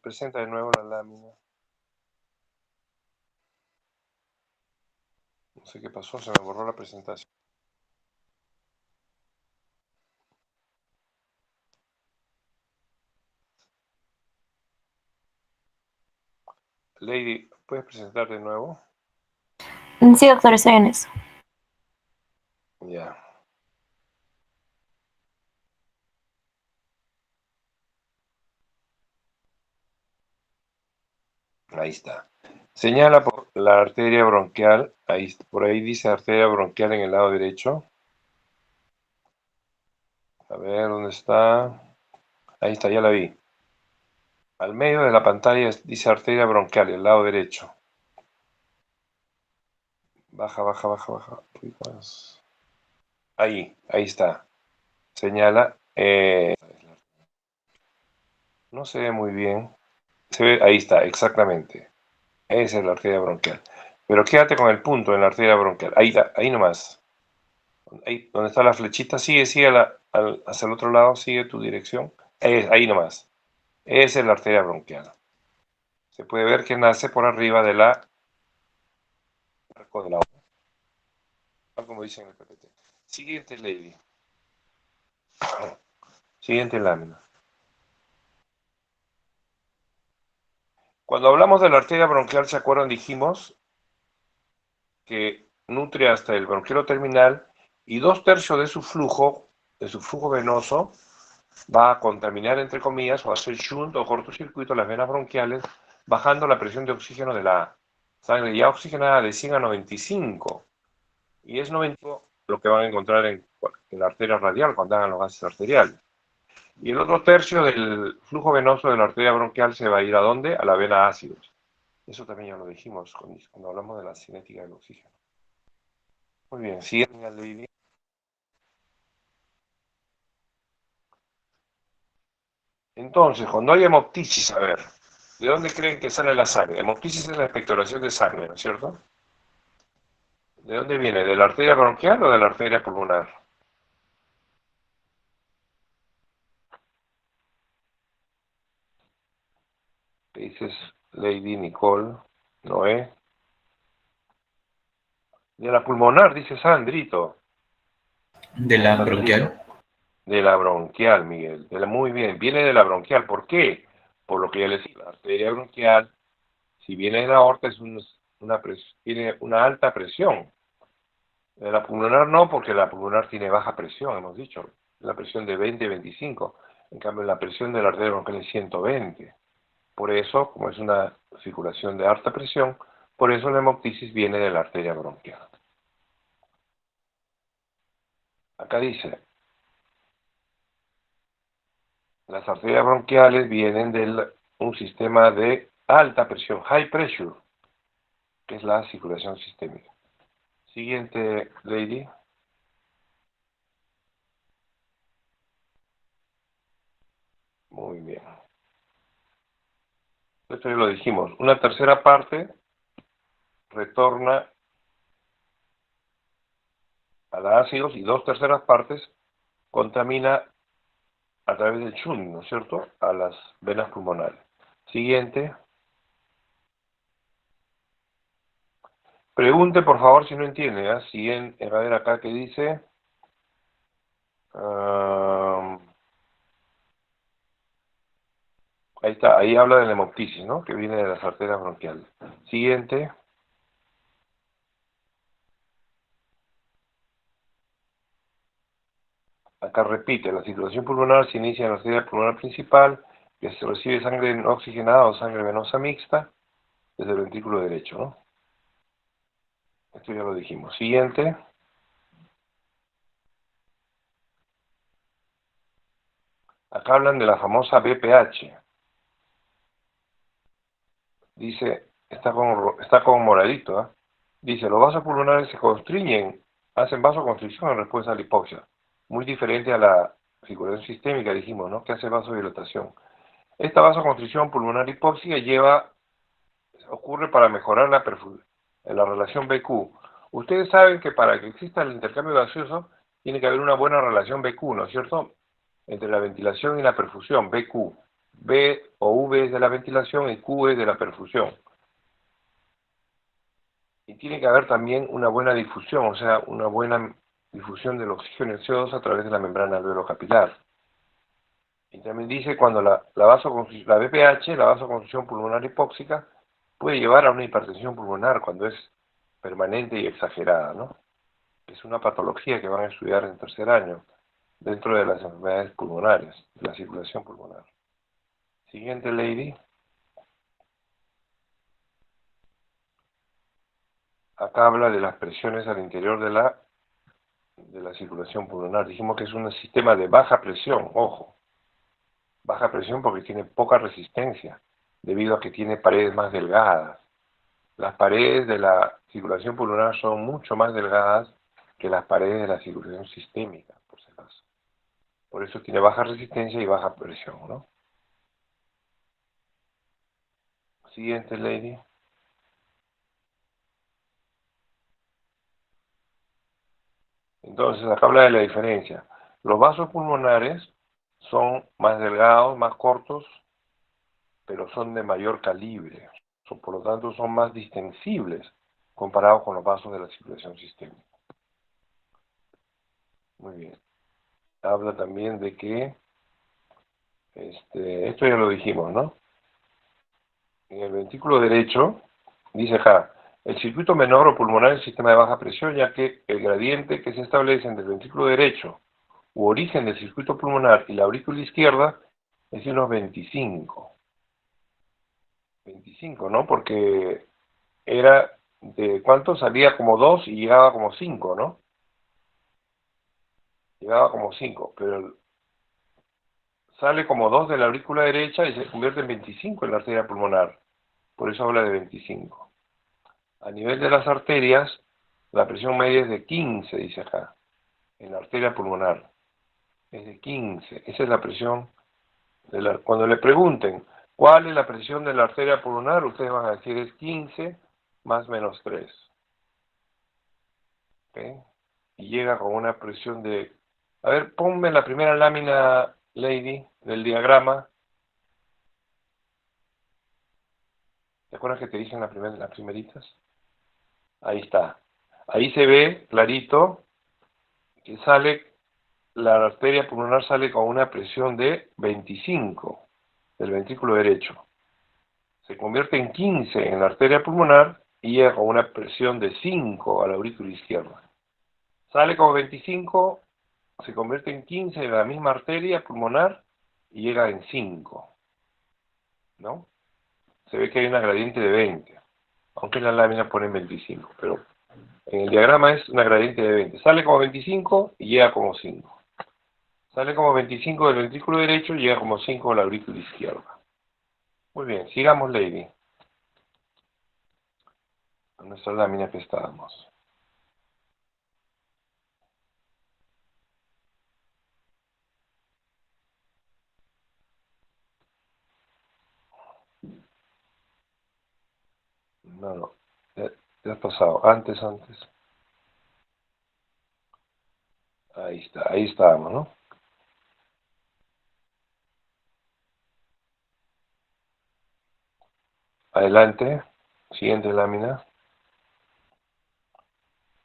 Presenta de nuevo la lámina. No sé qué pasó, se me borró la presentación. Lady, ¿puedes presentar de nuevo? Sí, doctor, estoy en eso. Ya. Ahí está. Señala por la arteria bronquial. Ahí, por ahí dice arteria bronquial en el lado derecho. A ver, ¿dónde está? Ahí está, ya la vi. Al medio de la pantalla dice arteria bronquial, el lado derecho. Baja, baja, baja, baja. Un poquito más. Ahí está. Señala. No se ve muy bien. Se ve, ahí está, exactamente. Esa es la arteria bronquial. Pero quédate con el punto en la arteria bronquial. Ahí nomás. Ahí, donde está la flechita, sigue hacia el otro lado, sigue tu dirección. Ahí nomás. Esa es la arteria bronquial. Se puede ver que nace por arriba de la arco de la hoja, como dicen en el PPT. Siguiente, Lady. Siguiente lámina. Cuando hablamos de la arteria bronquial, ¿se acuerdan? Dijimos que nutre hasta el bronquiolo terminal y 2/3 de su flujo venoso, va a contaminar, entre comillas, o hacer shunt o cortocircuito las venas bronquiales, bajando la presión de oxígeno de la sangre ya oxigenada de 100 a 95. Y es 95 lo que van a encontrar en la arteria radial cuando hagan los gases arteriales. Y el otro tercio del flujo venoso de la arteria bronquial se va a ir ¿a dónde? A la vena ácidos. Eso también ya lo dijimos cuando hablamos de la cinética del oxígeno. Muy bien, siguiente, Lady. Entonces, cuando hay hemoptisis, a ver, ¿de dónde creen que sale la sangre? Hemoptisis es la expectoración de sangre, ¿no es cierto? ¿De dónde viene? ¿De la arteria bronquial o de la arteria pulmonar? ¿Qué dices, Lady Nicole? Noé. De la pulmonar, dice Sandrito. De la bronquial. De la bronquial, Miguel. Muy bien, viene de la bronquial. ¿Por qué? Por lo que ya les dije, la arteria bronquial, si viene de la aorta, tiene una alta presión. De la pulmonar no, porque la pulmonar tiene baja presión, hemos dicho. La presión de 20-25. En cambio, la presión de la arteria bronquial es 120. Por eso, como es una circulación de alta presión, por eso la hemoptisis viene de la arteria bronquial. Acá dice, las arterias bronquiales vienen de un sistema de alta presión, high pressure, que es la circulación sistémica. Siguiente, Lady. Muy bien. Esto ya lo dijimos. Una tercera parte retorna a los ácidos y 2/3 partes contamina a través del shunt, ¿no es cierto?, a las venas pulmonares. Siguiente. Pregunte, por favor, si no entiende. Siguiente, a ver acá que dice. Ahí está, ahí habla de la hemoptisis, ¿no?, que viene de las arterias bronquiales. Siguiente. Acá repite, la circulación pulmonar se inicia en la arteria pulmonar principal, que se recibe sangre no oxigenada o sangre venosa mixta desde el ventrículo derecho, ¿no? Esto ya lo dijimos. Siguiente. Acá hablan de la famosa BPH. Dice, está con moradito, ¿eh? Dice, los vasos pulmonares se constriñen, hacen vasoconstricción en respuesta a la hipoxia. Muy diferente a la circulación sistémica, dijimos, ¿no?, que hace vasodilatación. Esta vasoconstricción pulmonar hipóxica ocurre para mejorar la relación BQ. Ustedes saben que para que exista el intercambio gaseoso tiene que haber una buena relación BQ, ¿no es cierto? Entre la ventilación y la perfusión, BQ. B o V es de la ventilación y Q es de la perfusión. Y tiene que haber también una buena difusión, o sea, una buena difusión del oxígeno y el CO2 a través de la membrana alveolo-capilar. Y también dice cuando la BPH, la vasoconstricción pulmonar hipóxica, puede llevar a una hipertensión pulmonar cuando es permanente y exagerada, ¿no? Es una patología que van a estudiar en tercer año dentro de las enfermedades pulmonares, de la circulación pulmonar. Siguiente, lady. Acá habla de las presiones al interior de la circulación pulmonar. Dijimos que es un sistema de baja presión, ojo. Baja presión porque tiene poca resistencia, debido a que tiene paredes más delgadas. Las paredes de la circulación pulmonar son mucho más delgadas que las paredes de la circulación sistémica, por si acaso. Por eso tiene baja resistencia y baja presión, ¿no? Siguiente, lady. Entonces, acá habla de la diferencia. Los vasos pulmonares son más delgados, más cortos, pero son de mayor calibre. Por lo tanto, son más distensibles comparados con los vasos de la circulación sistémica. Muy bien. Habla también de que, esto ya lo dijimos, ¿no? En el ventrículo derecho, dice acá, el circuito menor o pulmonar es el sistema de baja presión, ya que el gradiente que se establece entre el ventrículo derecho u origen del circuito pulmonar y la aurícula izquierda es de unos 25. 25, ¿no? Porque era de ¿cuánto? Salía como 2 y llegaba como 5, ¿no? Llegaba como 5, pero sale como 2 de la aurícula derecha y se convierte en 25 en la arteria pulmonar. Por eso habla de 25. A nivel de las arterias, la presión media es de 15, dice acá, en la arteria pulmonar. Es de 15. Esa es la presión. Cuando le pregunten cuál es la presión de la arteria pulmonar, ustedes van a decir es 15 más menos 3. ¿Okay? Y llega con una presión de... A ver, ponme la primera lámina, lady, del diagrama. ¿Te acuerdas que te dije en las primeritas? Ahí está. Ahí se ve clarito que la arteria pulmonar sale con una presión de 25 del ventrículo derecho. Se convierte en 15 en la arteria pulmonar y llega con una presión de 5 a la aurícula izquierda. Sale como 25, se convierte en 15 en la misma arteria pulmonar y llega en 5. ¿No? Se ve que hay una gradiente de 20. Aunque en la lámina ponen 25, pero en el diagrama es una gradiente de 20. Sale como 25 y llega como 5. Sale como 25 del ventrículo derecho y llega como 5 a la aurícula izquierda. Muy bien, sigamos, lady. A nuestra lámina que estábamos. No, ya has pasado. Antes. Ahí está, ahí estábamos, ¿no? Adelante, siguiente lámina.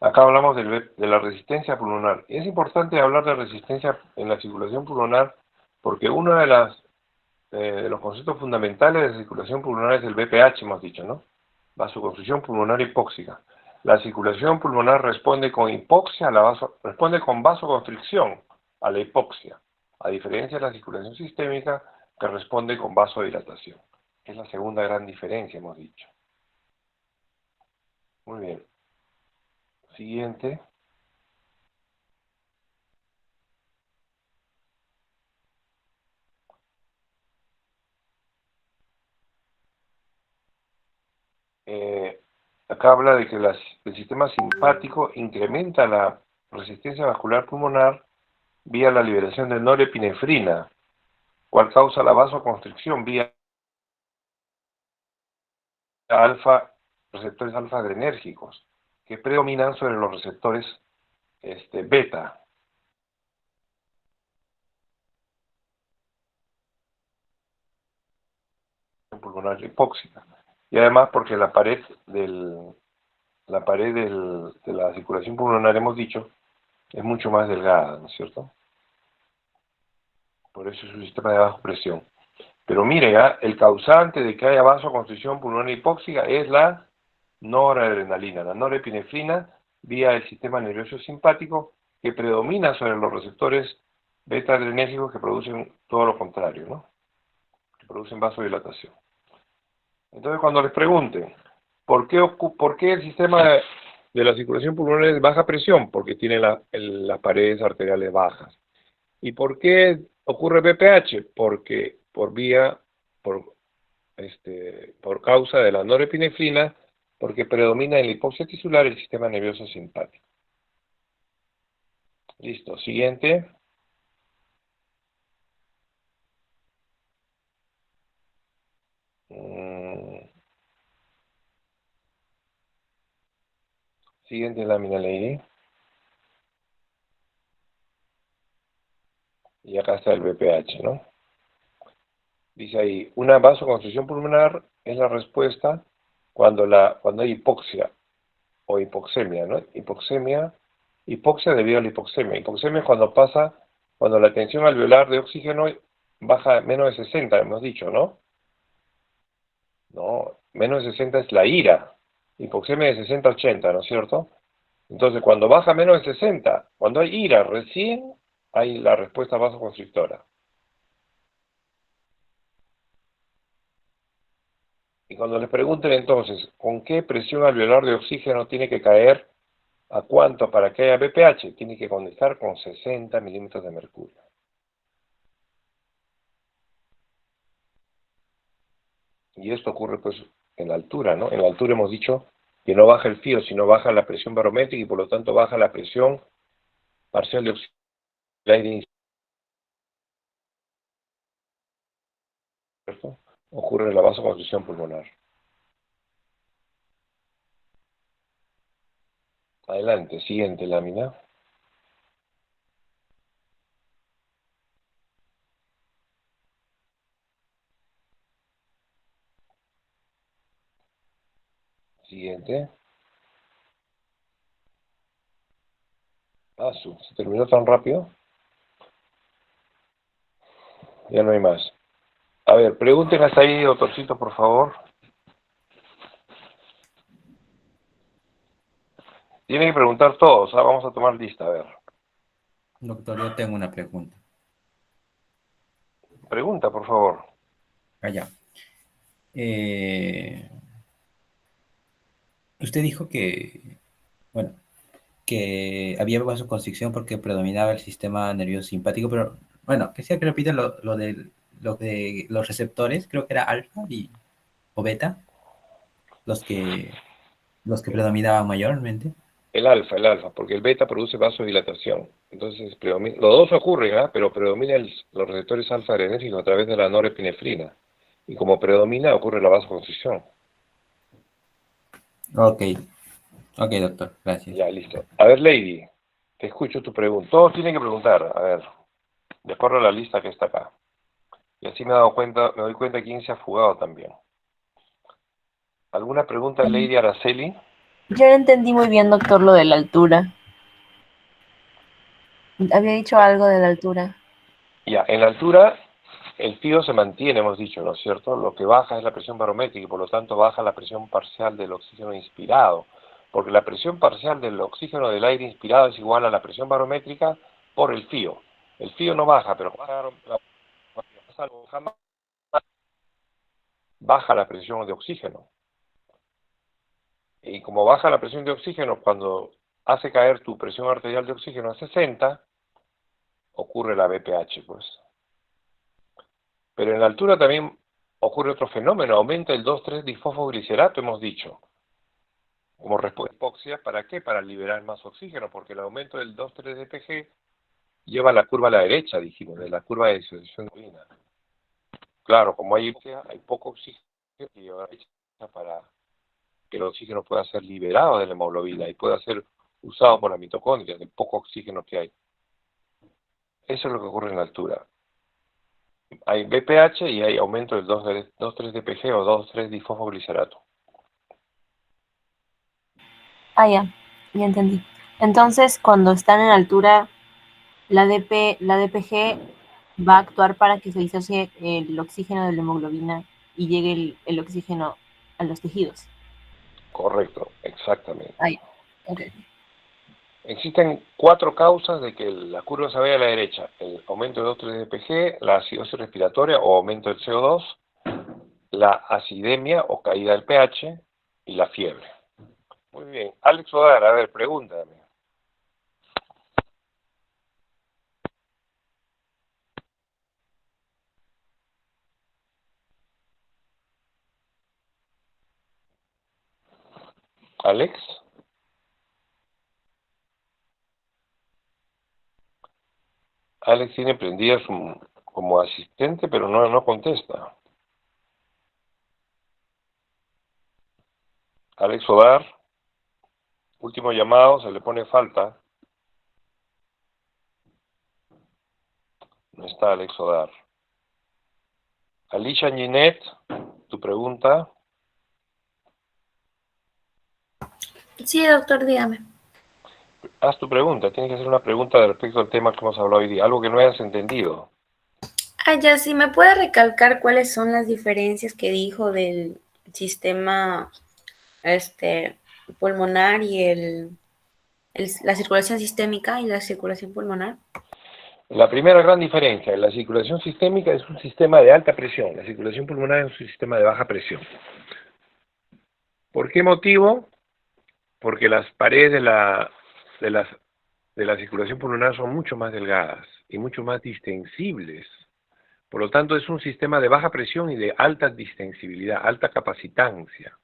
Acá hablamos de la resistencia pulmonar. Y es importante hablar de resistencia en la circulación pulmonar porque uno de los conceptos fundamentales de la circulación pulmonar es el BPH, hemos dicho, ¿no? Vasoconstricción pulmonar hipóxica. La circulación pulmonar responde con hipoxia responde con vasoconstricción a la hipoxia, a diferencia de la circulación sistémica que responde con vasodilatación. Es la segunda gran diferencia, hemos dicho. Muy bien. Siguiente. Acá habla de que el sistema simpático incrementa la resistencia vascular pulmonar vía la liberación de norepinefrina cual causa la vasoconstricción vía alfa, receptores alfa adrenérgicos, que predominan sobre los receptores beta. Pulmonar hipóxica. Y además porque la pared de la circulación pulmonar, hemos dicho, es mucho más delgada, ¿no es cierto? Por eso es un sistema de baja presión. Pero mire, ¿ya? El causante de que haya vasoconstricción pulmonar hipóxica es la noradrenalina, la norepinefrina, vía el sistema nervioso simpático, que predomina sobre los receptores beta adrenérgicos que producen todo lo contrario, ¿no? Que producen vasodilatación. Entonces, cuando les pregunten, ¿por qué el sistema de la circulación pulmonar es baja presión? Porque tiene las paredes arteriales bajas. ¿Y por qué ocurre BPH? Porque por causa de la norepinefrina, porque predomina en la hipoxia tisular el sistema nervioso simpático. Listo, siguiente. Siguiente lámina, Lady. Y acá está el BPH, ¿no? Dice ahí, una vasoconstricción pulmonar es la respuesta cuando hay hipoxia o hipoxemia, ¿no? Hipoxia debido a la hipoxemia. Hipoxemia es cuando la tensión alveolar de oxígeno baja a menos de 60, hemos dicho, ¿no? No, menos de 60 es la IRA. Hipoxemia de 60 a 80, ¿no es cierto? Entonces, cuando baja a menos de 60, cuando hay IRA, recién hay la respuesta vasoconstrictora. Y cuando les pregunten entonces, ¿con qué presión alveolar de oxígeno tiene que caer? ¿A cuánto para que haya BPH? Tiene que conectar con 60 milímetros de mercurio. Y esto ocurre pues en la altura, ¿no? En la altura hemos dicho que no baja el FIO, sino baja la presión barométrica y por lo tanto baja la presión parcial de oxígeno del aire. ¿Cierto? Ocurre en la vasoconstricción pulmonar. Adelante, siguiente lámina. Siguiente. ¿Se terminó tan rápido? Ya no hay más. A ver, pregunten hasta ahí, doctorcito, por favor. Tienen que preguntar todos, vamos a tomar lista, a ver. Doctor, yo tengo una pregunta. Pregunta, por favor. Allá. Usted dijo que, bueno, que había vasoconstricción porque predominaba el sistema nervioso simpático, pero bueno, quisiera que repita lo de los receptores, creo que era alfa o beta, los que predominaban mayormente. El alfa, porque el beta produce vasodilatación. Entonces, los dos ocurren, pero predomina los receptores alfa adrenérgicos a través de la norepinefrina. Y como predomina, ocurre la vasoconstricción. Ok, doctor, gracias. Ya, listo. A ver, Lady, te escucho tu pregunta. Todos tienen que preguntar, a ver, de acuerdo a la lista que está acá. Y así me doy cuenta quién se ha fugado también. ¿Alguna pregunta, Lady Araceli? Yo no entendí muy bien, doctor, lo de la altura. Había dicho algo de la altura. Ya, en la altura, el FIO se mantiene, hemos dicho, ¿no es cierto? Lo que baja es la presión barométrica y por lo tanto baja la presión parcial del oxígeno inspirado. Porque la presión parcial del oxígeno del aire inspirado es igual a la presión barométrica por el FIO. El FIO no baja, pero baja la presión de oxígeno. Y como baja la presión de oxígeno, cuando hace caer tu presión arterial de oxígeno a 60, ocurre la BPH, pues. Pero en la altura también ocurre otro fenómeno, aumenta el 2,3-difosfoglicerato, hemos dicho. Como respuesta a hipoxia, ¿para qué? Para liberar más oxígeno, porque el aumento del 2,3-DPG lleva la curva a la derecha, dijimos, de la curva de disociación de orina. Claro, como hay poco oxígeno que llevar para que el oxígeno pueda ser liberado de la hemoglobina y pueda ser usado por la mitocondria, del poco oxígeno que hay. Eso es lo que ocurre en la altura. Hay BPH y hay aumento del 2,3-DPG o 2,3-difosfoglicerato. Ah, ya entendí. Entonces, cuando están en altura, la DPG va a actuar para que se disocie el oxígeno de la hemoglobina y llegue el oxígeno a los tejidos. Correcto, exactamente. Ah, ya. Ok. Existen 4 causas de que la curva se vaya a la derecha: el aumento de 2,3-DPG, la acidosis respiratoria o aumento del CO2, la acidemia o caída del pH y la fiebre. Muy bien. Alex Odar, a ver, pregúntame. Alex. Alex tiene prendida como asistente, pero no contesta. Alex Odar, último llamado, se le pone falta. No está Alex Odar. Alicia Ginette, tu pregunta. Sí, doctor, dígame. Haz tu pregunta, tienes que hacer una pregunta respecto al tema que hemos hablado hoy día, algo que no hayas entendido. Ah, ya, si me puede recalcar cuáles son las diferencias que dijo del sistema pulmonar y la circulación sistémica y la circulación pulmonar. La primera gran diferencia, la circulación sistémica es un sistema de alta presión, la circulación pulmonar es un sistema de baja presión. ¿Por qué motivo? Porque las paredes de la circulación pulmonar son mucho más delgadas y mucho más distensibles. Por lo tanto, es un sistema de baja presión y de alta distensibilidad, alta capacitancia.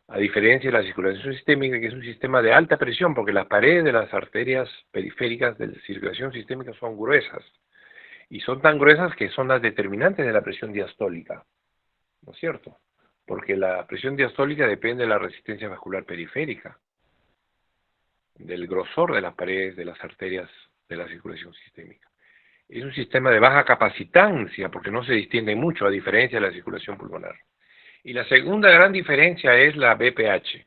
A diferencia de la circulación sistémica, que es un sistema de alta presión, porque las paredes de las arterias periféricas de la circulación sistémica son gruesas. Y son tan gruesas que son las determinantes de la presión diastólica. ¿No es cierto? Porque la presión diastólica depende de la resistencia vascular periférica, del grosor de las paredes de las arterias de la circulación sistémica. Es un sistema de baja capacitancia, porque no se distingue mucho, a diferencia de la circulación pulmonar. Y la segunda gran diferencia es la BPH.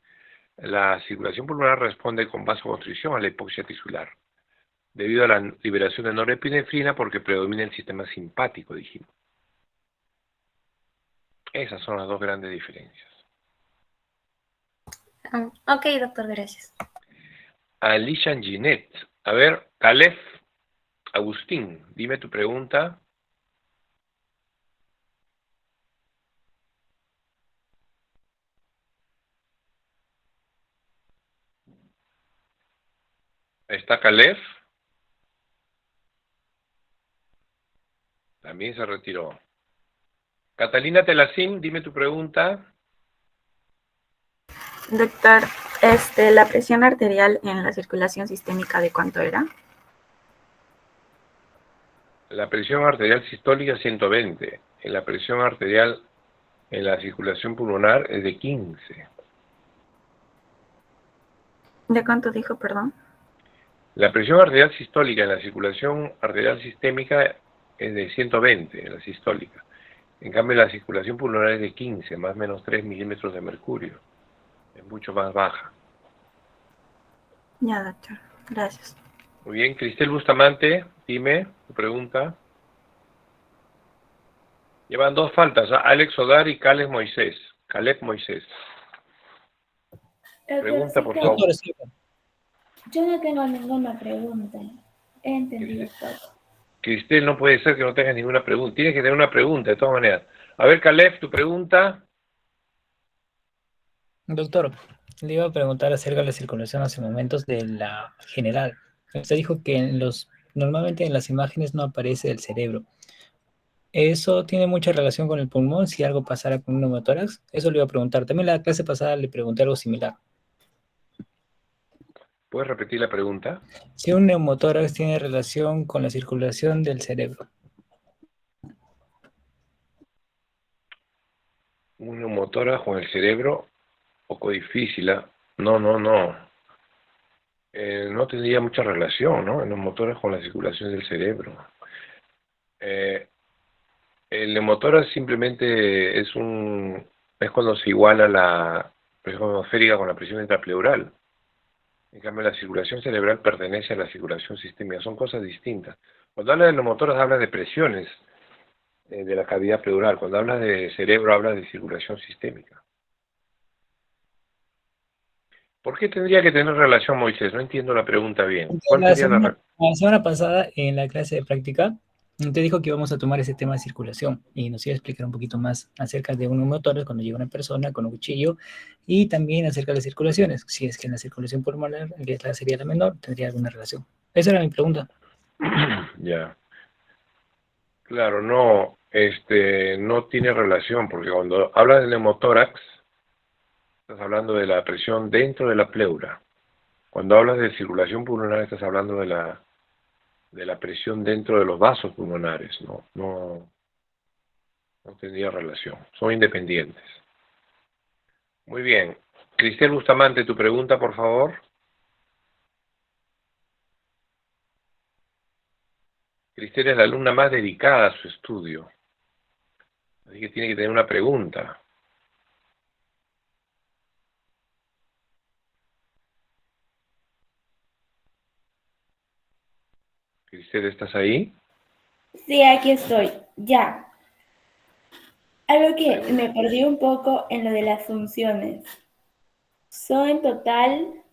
La circulación pulmonar responde con vasoconstricción a la hipoxia tisular, debido a la liberación de norepinefrina, porque predomina el sistema simpático, dijimos. Esas son las dos grandes diferencias. Ok, doctor, gracias. Alicia Ginette. A ver, Calef Agustín, dime tu pregunta. ¿Está Calef? También se retiró. Catalina Telacín, dime tu pregunta. Doctor, la presión arterial en la circulación sistémica, ¿de cuánto era? La presión arterial sistólica 120. En la presión arterial en la circulación pulmonar es de 15. ¿De cuánto dijo, perdón? La presión arterial sistólica en la circulación arterial sistémica es de 120, en la sistólica. En cambio, la circulación pulmonar es de 15, más o menos 3 milímetros de mercurio. Es mucho más baja. Ya, doctor. Gracias. Muy bien, Cristel Bustamante, dime tu pregunta. Llevan 2 faltas, Alex Odar y Caleb Moisés. Pregunta, por favor. Yo no tengo ninguna pregunta. He entendido todo. Cristel, no puede ser que no tengas ninguna pregunta. Tienes que tener una pregunta, de todas maneras. A ver, Caleb, tu pregunta. Doctor, le iba a preguntar acerca de la circulación hace momentos de la general. Usted dijo que normalmente en las imágenes no aparece el cerebro. ¿Eso tiene mucha relación con el pulmón si algo pasara con un neumotórax? Eso le iba a preguntar. También la clase pasada le pregunté algo similar. ¿Puedes repetir la pregunta? Si un neumotórax tiene relación con la circulación del cerebro. Un neumotórax con el cerebro, poco difícil, ¿ah? No, no, no. No tendría mucha relación, ¿no? El neumotórax con la circulación del cerebro. El neumotórax simplemente es cuando se iguala la presión atmosférica con la presión intrapleural. En cambio, la circulación cerebral pertenece a la circulación sistémica. Son cosas distintas. Cuando hablas de neumotórax, hablas de presiones de la cavidad pleural. Cuando hablas de cerebro, hablas de circulación sistémica. ¿Por qué tendría que tener relación, Moisés? No entiendo la pregunta bien. ¿Cuál sería La semana pasada, en la clase de práctica, te dijo que íbamos a tomar ese tema de circulación y nos iba a explicar un poquito más acerca de unos motores cuando llega una persona con un cuchillo y también acerca de las circulaciones. Si es que en la circulación pulmonar, que sería la menor, tendría alguna relación. Esa era mi pregunta. Ya. Claro, no, no tiene relación, porque cuando hablas de neumotórax, estás hablando de la presión dentro de la pleura. Cuando hablas de circulación pulmonar, estás hablando de la presión dentro de los vasos pulmonares. No tendría relación. Son independientes. Muy bien. Cristel Bustamante, tu pregunta, por favor. Cristel es la alumna más dedicada a su estudio. Así que tiene que tener una pregunta. Cristel, ¿estás ahí? Sí, aquí estoy, ya. Algo que me perdí un poco en lo de las funciones. Son en total...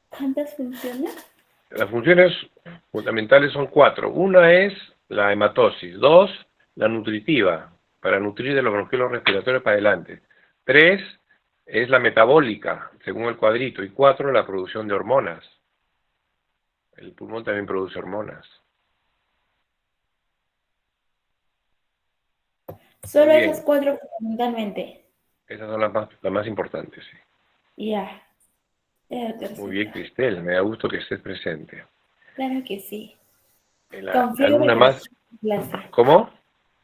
¿Cuántas funciones? Las funciones fundamentales son 4. Una es la hematosis. 2, la nutritiva, para nutrir de los bronquiolos respiratorios para adelante. 3, es la metabólica, según el cuadrito. Y 4, la producción de hormonas. El pulmón también produce hormonas. Solo esas 4 fundamentalmente. Esas son las más importantes, sí. Ya. Muy bien, Cristel, me da gusto que estés presente. Claro que sí. La alumna más... Clase. ¿Cómo?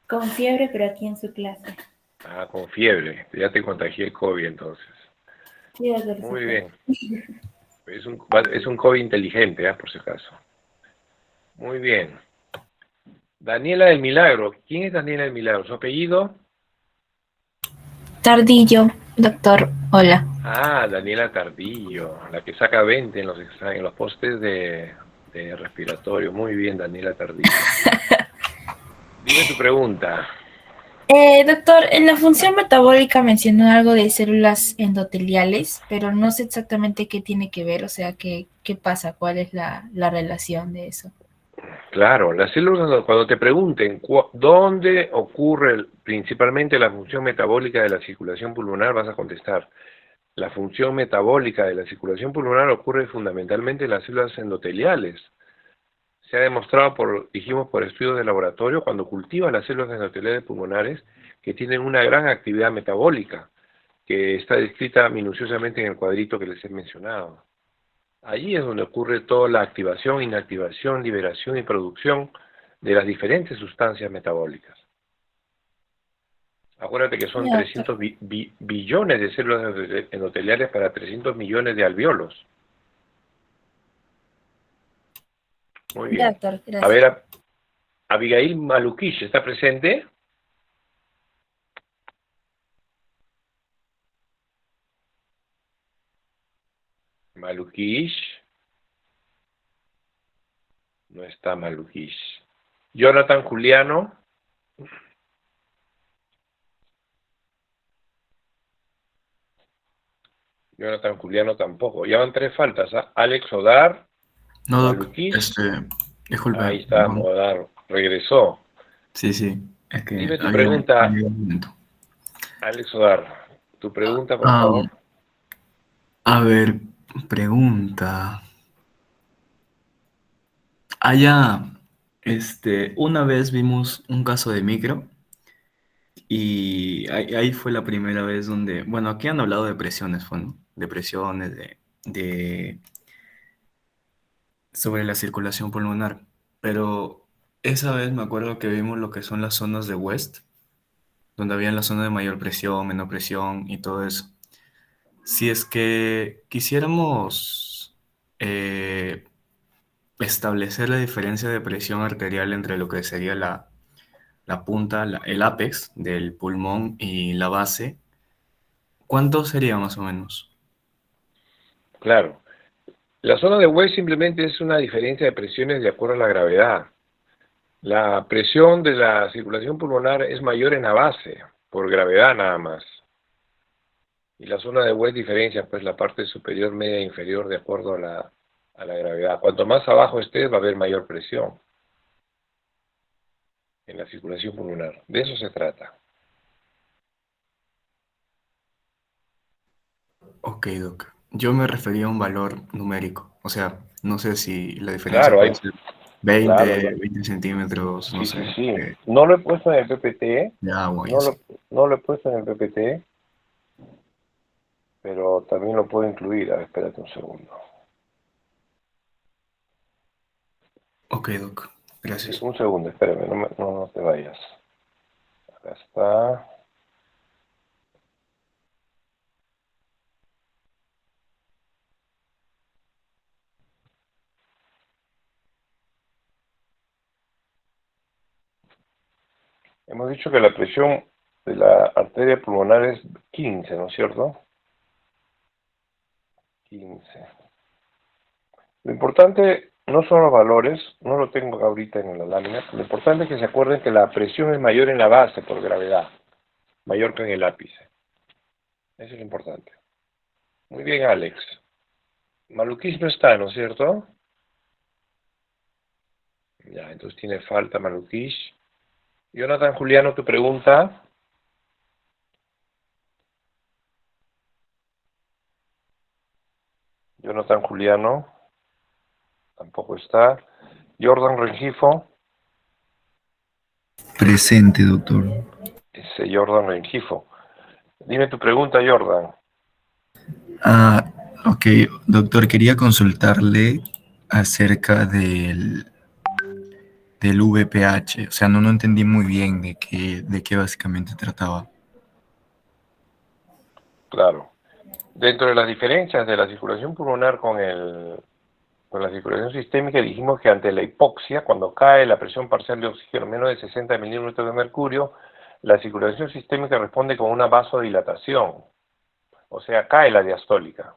Con fiebre, pero aquí en su clase. Ah, con fiebre. Ya te contagié el COVID entonces. Sí, muy bien. Es un COVID inteligente, por si acaso. Muy bien. Daniela del Milagro. ¿Quién es Daniela del Milagro? ¿Su apellido? Tardillo, doctor. Hola. Ah, Daniela Tardillo, la que saca 20 en los postes de respiratorio. Muy bien, Daniela Tardillo. Dime tu pregunta. Doctor, en la función metabólica mencionó algo de células endoteliales, pero no sé exactamente qué tiene que ver, o sea, qué pasa, cuál es la relación de eso. Claro, las células, cuando te pregunten dónde ocurre principalmente la función metabólica de la circulación pulmonar, vas a contestar. La función metabólica de la circulación pulmonar ocurre fundamentalmente en las células endoteliales. Se ha demostrado por estudios de laboratorio, cuando cultivan las células endoteliales pulmonares, que tienen una gran actividad metabólica, que está descrita minuciosamente en el cuadrito que les he mencionado. Allí es donde ocurre toda la activación, inactivación, liberación y producción de las diferentes sustancias metabólicas. Acuérdate que son 300 billones de células endoteliales para 300 millones de alvéolos. Muy bien. Doctor, gracias. A ver, Abigail Malukish, ¿está presente? Malukish. No está Malukish. Jonathan Juliano. Jonathan Juliano tampoco. Ya van 3 faltas. Alex Odar. No, Doc, Malukish. disculpe. Ahí está, Odar. Regresó. Sí, es que... Dime tu pregunta. Alex Odar. Tu pregunta, por favor. A ver, pregunta. Allá, una vez vimos un caso de micro y ahí fue la primera vez donde, bueno, aquí han hablado de presiones, ¿no? De presiones, sobre la circulación pulmonar, pero esa vez me acuerdo que vimos lo que son las zonas de West, donde había la zona de mayor presión, menor presión y todo eso. Si es que quisiéramos establecer la diferencia de presión arterial entre lo que sería la punta, el ápex del pulmón y la base, ¿cuánto sería más o menos? Claro. La zona de West simplemente es una diferencia de presiones de acuerdo a la gravedad. La presión de la circulación pulmonar es mayor en la base, por gravedad nada más. Y la zona de West diferencia pues la parte superior, media e inferior de acuerdo a la gravedad. Cuanto más abajo estés va a haber mayor presión en la circulación pulmonar. De eso se trata. Ok, Doc. Yo me refería a un valor numérico. O sea, no sé si la diferencia Claro, puede ser 20, claro, 20 centímetros, no sí, sé. sí. No lo he puesto en el PPT, De agua y no así. no lo he puesto en el PPT, pero también lo puedo incluir. A ver, espérate un segundo. Ok, Doc. Sí, Gracias. un segundo, espérame, no te vayas. Acá está. Hemos dicho que la presión de la arteria pulmonar es 15, ¿no es cierto? 15. Lo importante no son los valores, no lo tengo ahorita en la lámina, lo importante es que se acuerden que la presión es mayor en la base por gravedad, mayor que en el ápice. Eso es lo importante. Muy bien, Alex. Malukish no está, ¿no es cierto? Ya, entonces tiene falta Malukish. Jonathan Juliano, tu pregunta. Jonathan Juliano, tampoco está. Jordan Rengifo. Presente, doctor. Ese Jordan Rengifo. Dime tu pregunta, Jordan. Ah, ok, doctor, quería consultarle acerca del VPH. O sea, no entendí muy bien de qué básicamente trataba. Claro. Dentro de las diferencias de la circulación pulmonar con la circulación sistémica, dijimos que ante la hipoxia, cuando cae la presión parcial de oxígeno menos de 60 milímetros de mercurio, la circulación sistémica responde con una vasodilatación, o sea, cae la diastólica.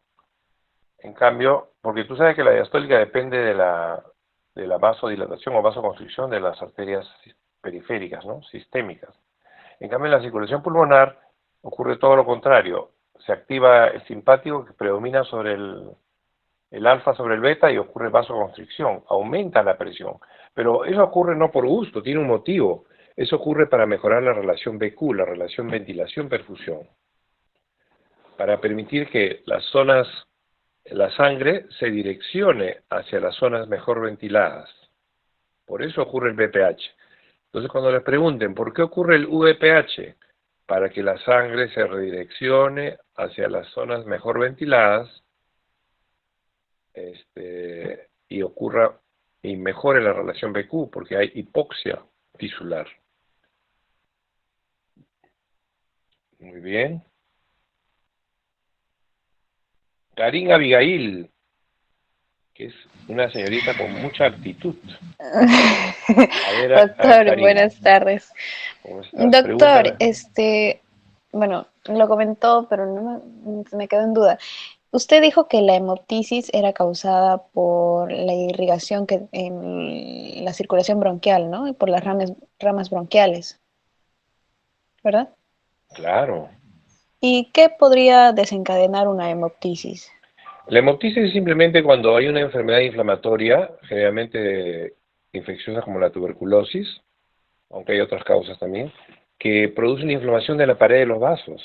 En cambio, porque tú sabes que la diastólica depende de la vasodilatación o vasoconstricción de las arterias periféricas, ¿no? Sistémicas. En cambio, en la circulación pulmonar ocurre todo lo contrario. Se activa el simpático que predomina sobre el alfa sobre el beta y ocurre vasoconstricción, aumenta la presión. Pero eso ocurre no por gusto, tiene un motivo. Eso ocurre para mejorar la relación BQ, la relación ventilación-perfusión. Para permitir que la sangre se direccione hacia las zonas mejor ventiladas. Por eso ocurre el VPH. Entonces cuando les pregunten, ¿por qué ocurre el VPH? Para que la sangre se redireccione hacia las zonas mejor ventiladas y mejore la relación BQ, porque hay hipoxia tisular. Muy bien. Karin Abigail, que es una señorita con mucha actitud. Doctor, buenas tardes. ¿Cómo estás? Doctor, Pregúntame. bueno, lo comentó, pero no me quedó en duda. Usted dijo que la hemoptisis era causada por la irrigación en la circulación bronquial, ¿no? Y por las ramas bronquiales, ¿verdad? Claro. ¿Y qué podría desencadenar una hemoptisis? La hemoptisis es simplemente cuando hay una enfermedad inflamatoria, generalmente infecciosa como la tuberculosis, aunque hay otras causas también, que produce una inflamación de la pared de los vasos.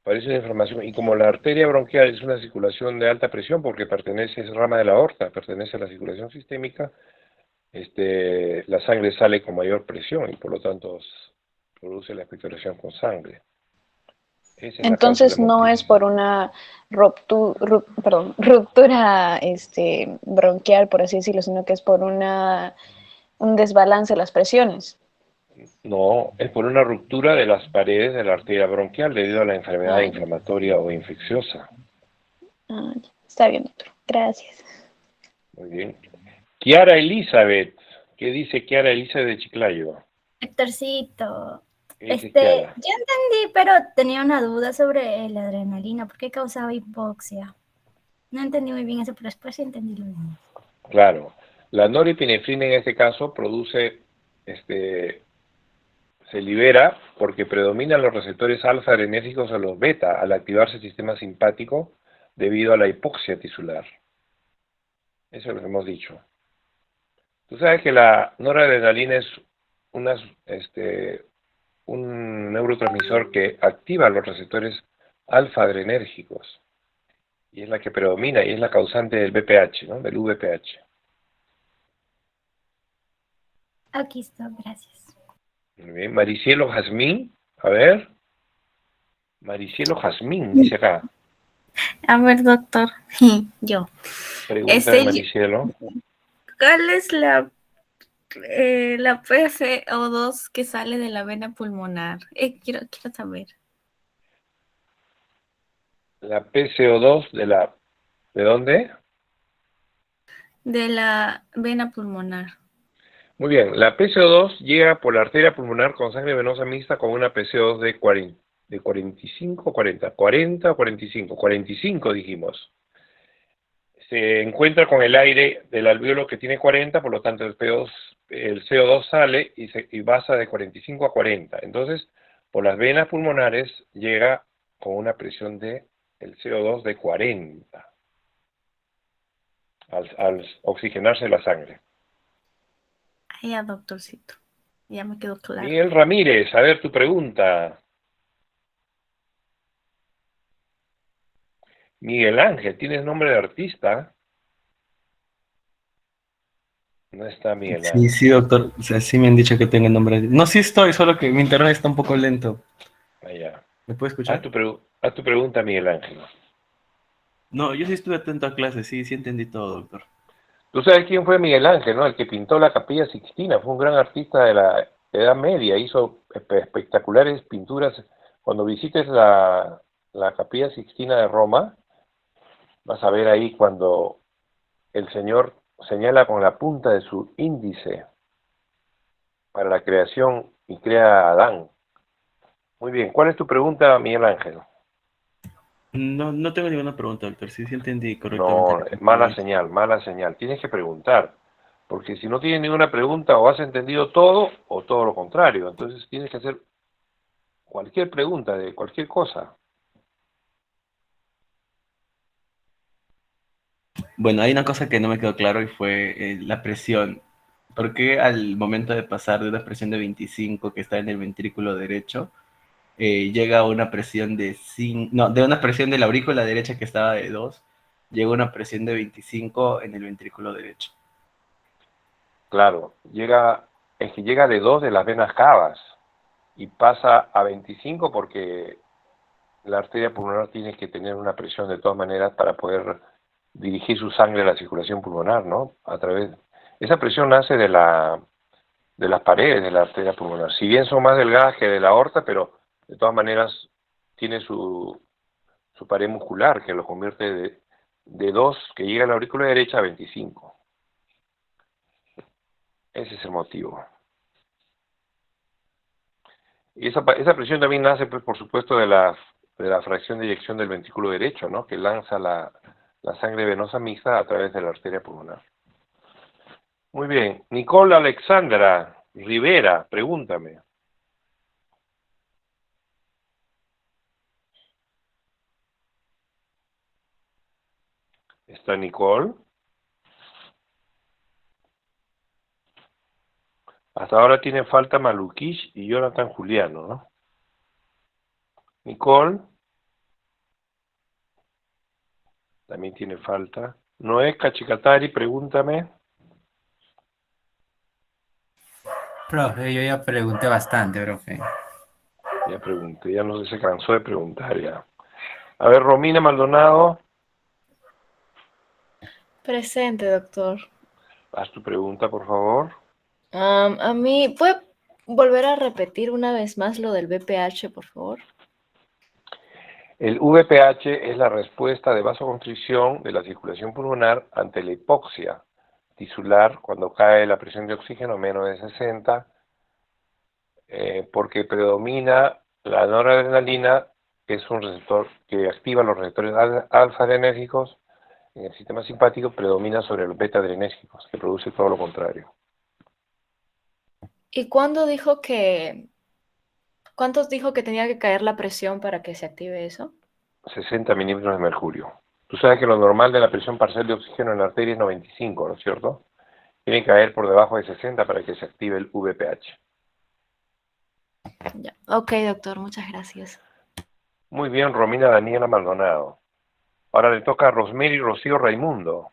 Parece una inflamación, y como la arteria bronquial es una circulación de alta presión porque es rama de la aorta, pertenece a la circulación sistémica, la sangre sale con mayor presión y por lo tanto produce la expectoración con sangre. Esa es la causa de Entonces la no hemoptisis. es por una ruptura bronquial, por así decirlo, sino que es por una un desbalance de las presiones. No, es por una ruptura de las paredes de la arteria bronquial debido a la enfermedad Ah, inflamatoria o infecciosa. Está bien, doctor. Gracias. Muy bien. Kiara Elizabeth. ¿Qué dice Kiara Elizabeth de Chiclayo? Héctorcito, ¿Qué dice Kiara? ya entendí, pero tenía una duda sobre la adrenalina. ¿Por qué causaba hipoxia? No entendí muy bien eso, pero después sí entendí lo demás. Claro. La norepinefrina en este caso produce, se libera porque predominan los receptores alfa adrenérgicos a los beta al activarse el sistema simpático debido a la hipoxia tisular. Eso es lo que hemos dicho. Tú sabes que la noradrenalina es un neurotransmisor que activa los receptores alfa adrenérgicos y es la que predomina y es la causante del BPH, ¿no? Del VPH. Aquí está, gracias. Muy bien. Maricielo Jazmín, a ver. Maricielo Jazmín, dice acá. A ver, doctor, yo. Pregunta de Maricielo. ¿Cuál es la PFO2 que sale de la vena pulmonar? Quiero saber. La PCO2 ¿de dónde? De la vena pulmonar. Muy bien, la PCO2 llega por la arteria pulmonar con sangre venosa mixta con una PCO2 de 45 o 40 o 45, 45 dijimos. Se encuentra con el aire del alvéolo que tiene 40, por lo tanto el CO2 sale y pasa de 45 a 40. Entonces, por las venas pulmonares llega con una presión de el CO2 de 40 al oxigenarse la sangre. Ya, doctorcito. Ya me quedó claro. Miguel Ramírez, a ver tu pregunta. Miguel Ángel, ¿tienes nombre de artista? No está Miguel Ángel. Sí, doctor. O sea, sí me han dicho que tengo el nombre. No, sí estoy, solo que mi internet está un poco lento. Allá. ¿Me puede escuchar? Haz tu pregunta, Miguel Ángel. No, yo sí estuve atento a clases, sí entendí todo, doctor. Tú sabes quién fue Miguel Ángel, ¿no? El que pintó la Capilla Sixtina. Fue un gran artista de la Edad Media. Hizo espectaculares pinturas. Cuando visites la Capilla Sixtina de Roma, vas a ver ahí cuando el Señor señala con la punta de su índice para la creación y crea a Adán. Muy bien. ¿Cuál es tu pregunta, Miguel Ángel? No tengo ninguna pregunta, doctor. Sí entendí correctamente. No, mala señal. Tienes que preguntar. Porque si no tienes ninguna pregunta, o has entendido todo, o todo lo contrario. Entonces tienes que hacer cualquier pregunta de cualquier cosa. Bueno, hay una cosa que no me quedó claro y fue la presión. ¿Por qué al momento de pasar de una presión de 25 que está en el ventrículo derecho, llega a una presión de una presión de la aurícula derecha que estaba de 2, llega a una presión de 25 en el ventrículo derecho? Claro, es que llega de 2 de las venas cavas y pasa a 25 porque la arteria pulmonar tiene que tener una presión de todas maneras para poder dirigir su sangre a la circulación pulmonar, ¿no? Esa presión nace de las paredes de la arteria pulmonar. Si bien son más delgadas que de la aorta, pero de todas maneras tiene su pared muscular que lo convierte de 2 que llega a la aurícula derecha a 25. Ese es el motivo. Y esa presión también nace, pues, por supuesto, de la fracción de eyección del ventrículo derecho, ¿no? Que lanza la sangre venosa mixta a través de la arteria pulmonar. Muy bien. Nicole Alexandra Rivera, pregúntame. ¿Está Nicole? Hasta ahora tiene falta Maluquish y Jonathan Juliano, ¿no? Nicole. También tiene falta. Noé Cachicatari, pregúntame. Profe, yo ya pregunté bastante, profe. Ya pregunté, ya no se cansó de preguntar ya. A ver, Romina Maldonado. Presente, doctor. Haz tu pregunta, por favor. A mí, ¿puede volver a repetir una vez más lo del BPH, por favor? El VPH es la respuesta de vasoconstricción de la circulación pulmonar ante la hipoxia tisular cuando cae la presión de oxígeno a menos de 60, porque predomina la noradrenalina, que es un receptor que activa los receptores alfa-adrenérgicos en el sistema simpático, predomina sobre los beta-adrenérgicos, que produce todo lo contrario. ¿Y cuántos dijo que tenía que caer la presión para que se active eso? 60 milímetros de mercurio. Tú sabes que lo normal de la presión parcial de oxígeno en la arteria es 95, ¿no es cierto? Tiene que caer por debajo de 60 para que se active el VPH. Ya. Ok, doctor, muchas gracias. Muy bien, Romina Daniela Maldonado. Ahora le toca a Rosemary Rocío Raimundo.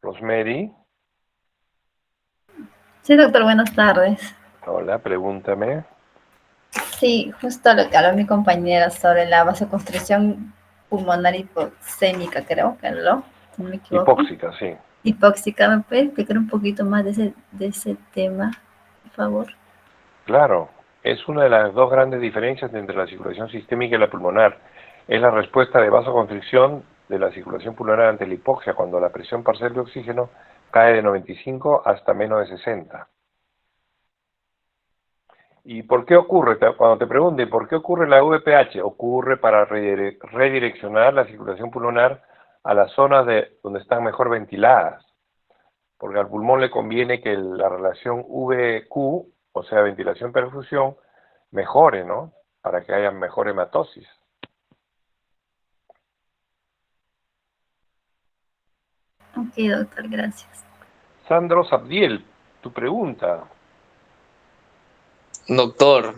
Rosemary, Sí, doctor, buenas tardes. hola, pregúntame. Sí, justo lo que habló mi compañera sobre la vasoconstricción pulmonar hipoxémica, creo que habló, si no me equivoco. Hipóxica, sí. Hipóxica, ¿me puede explicar un poquito más de ese tema, por favor? Claro, es una de las dos grandes diferencias entre la circulación sistémica y la pulmonar. Es la respuesta de vasoconstricción de la circulación pulmonar ante la hipoxia, cuando la presión parcial de oxígeno cae de 95 hasta menos de 60. ¿Y por qué ocurre? Cuando te pregunte por qué ocurre la VPH, ocurre para redireccionar la circulación pulmonar a las zonas donde están mejor ventiladas, porque al pulmón le conviene que la relación VQ, o sea, ventilación-perfusión, mejore, ¿no? Para que haya mejor hematosis. Ok, doctor, gracias. Sandro Sabdiel, tu pregunta. Doctor,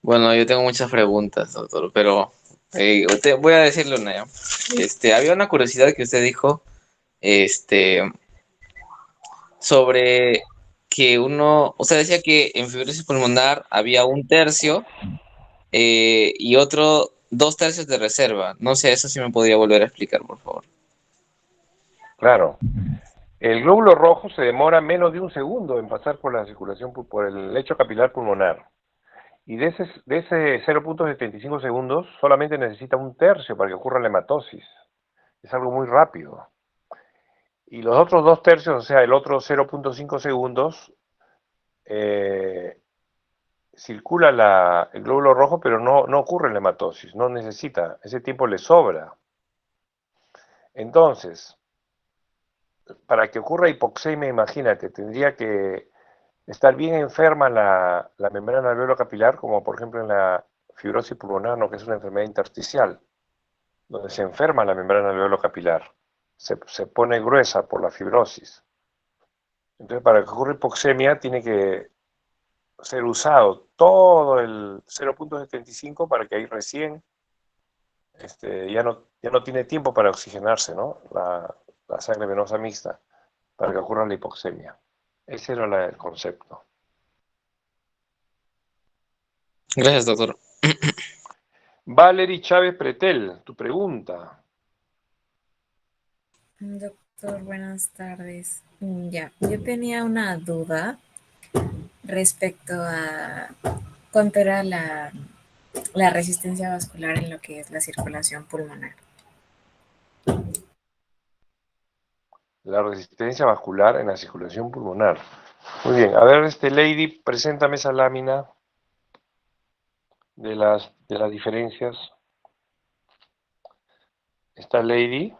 bueno, yo tengo muchas preguntas, doctor, pero voy a decirle una ya. Había una curiosidad que usted dijo, sobre que usted decía que en fibrosis pulmonar había un tercio y otro 2/3 de reserva. No sé, eso sí me podría volver a explicar, por favor. Claro. El glóbulo rojo se demora menos de un segundo en pasar por la circulación, por el lecho capilar pulmonar. Y de ese 0.75 segundos, solamente necesita un tercio para que ocurra la hematosis. Es algo muy rápido. Y los otros 2/3, o sea, el otro 0.5 segundos, circula el glóbulo rojo, pero no ocurre la hematosis, no necesita, ese tiempo le sobra. Entonces, para que ocurra hipoxemia, imagínate, tendría que estar bien enferma la membrana alveolo capilar, como por ejemplo en la fibrosis pulmonar, ¿no? Que es una enfermedad intersticial, donde se enferma la membrana alveolo capilar, se pone gruesa por la fibrosis. Entonces, para que ocurra hipoxemia, tiene que ser usado todo el 0.75 para que ahí recién ya no tiene tiempo para oxigenarse, ¿no? La sangre venosa mixta, para que ocurra la hipoxemia. Ese era el concepto. Gracias, doctor. Valery Chávez Pretel, tu pregunta. Doctor, buenas tardes. Ya, yo tenía una duda respecto a cuánto era la resistencia vascular en lo que es la circulación pulmonar. La resistencia vascular en la circulación pulmonar. Muy bien, a ver, Lady, preséntame esa lámina de las diferencias. ¿Está Lady?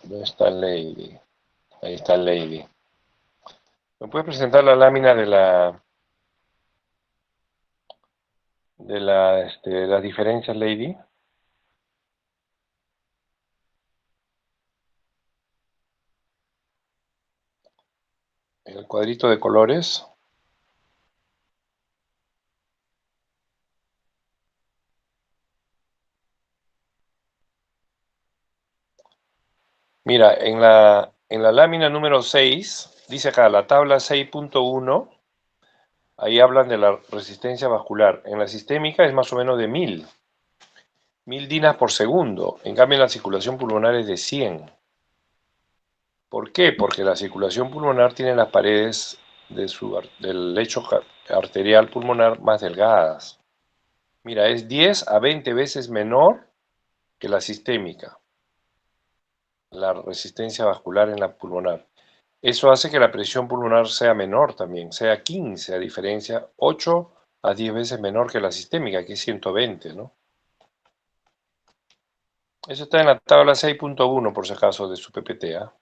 ¿Dónde está Lady? Ahí está Lady. ¿Me puedes presentar la lámina de las diferencias, Lady? El cuadrito de colores. Mira, en la lámina número 6, dice acá, la tabla 6.1, ahí hablan de la resistencia vascular. En la sistémica es más o menos de 1000 dinas por segundo. En cambio, en la circulación pulmonar es de 100. ¿Por qué? Porque la circulación pulmonar tiene las paredes del lecho arterial pulmonar más delgadas. Mira, es 10 a 20 veces menor que la sistémica, la resistencia vascular en la pulmonar. Eso hace que la presión pulmonar sea menor también, sea 15, a diferencia, 8 a 10 veces menor que la sistémica, que es 120, ¿no? Eso está en la tabla 6.1, por si acaso, de su PPT, ¿ah?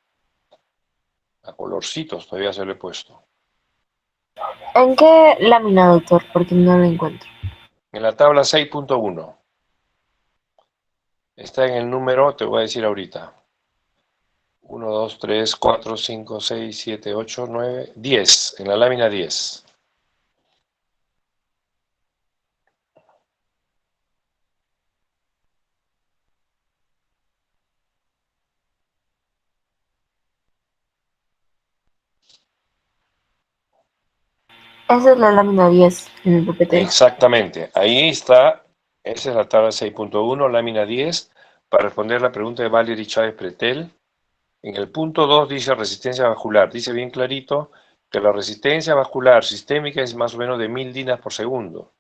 A colorcitos todavía se lo he puesto. ¿En qué lámina, doctor? Porque no lo encuentro. En la tabla 6.1. Está en el número, te voy a decir ahorita. 1, 2, 3, 4, 5, 6, 7, 8, 9, 10. En la lámina 10. Esa es la lámina 10 en el PPT. Exactamente. Ahí está. Esa es la tabla 6.1, lámina 10. Para responder la pregunta de Valerie Chávez Pretel. En el punto 2 dice resistencia vascular. Dice bien clarito que la resistencia vascular sistémica es más o menos de 1000 dinas por segundo.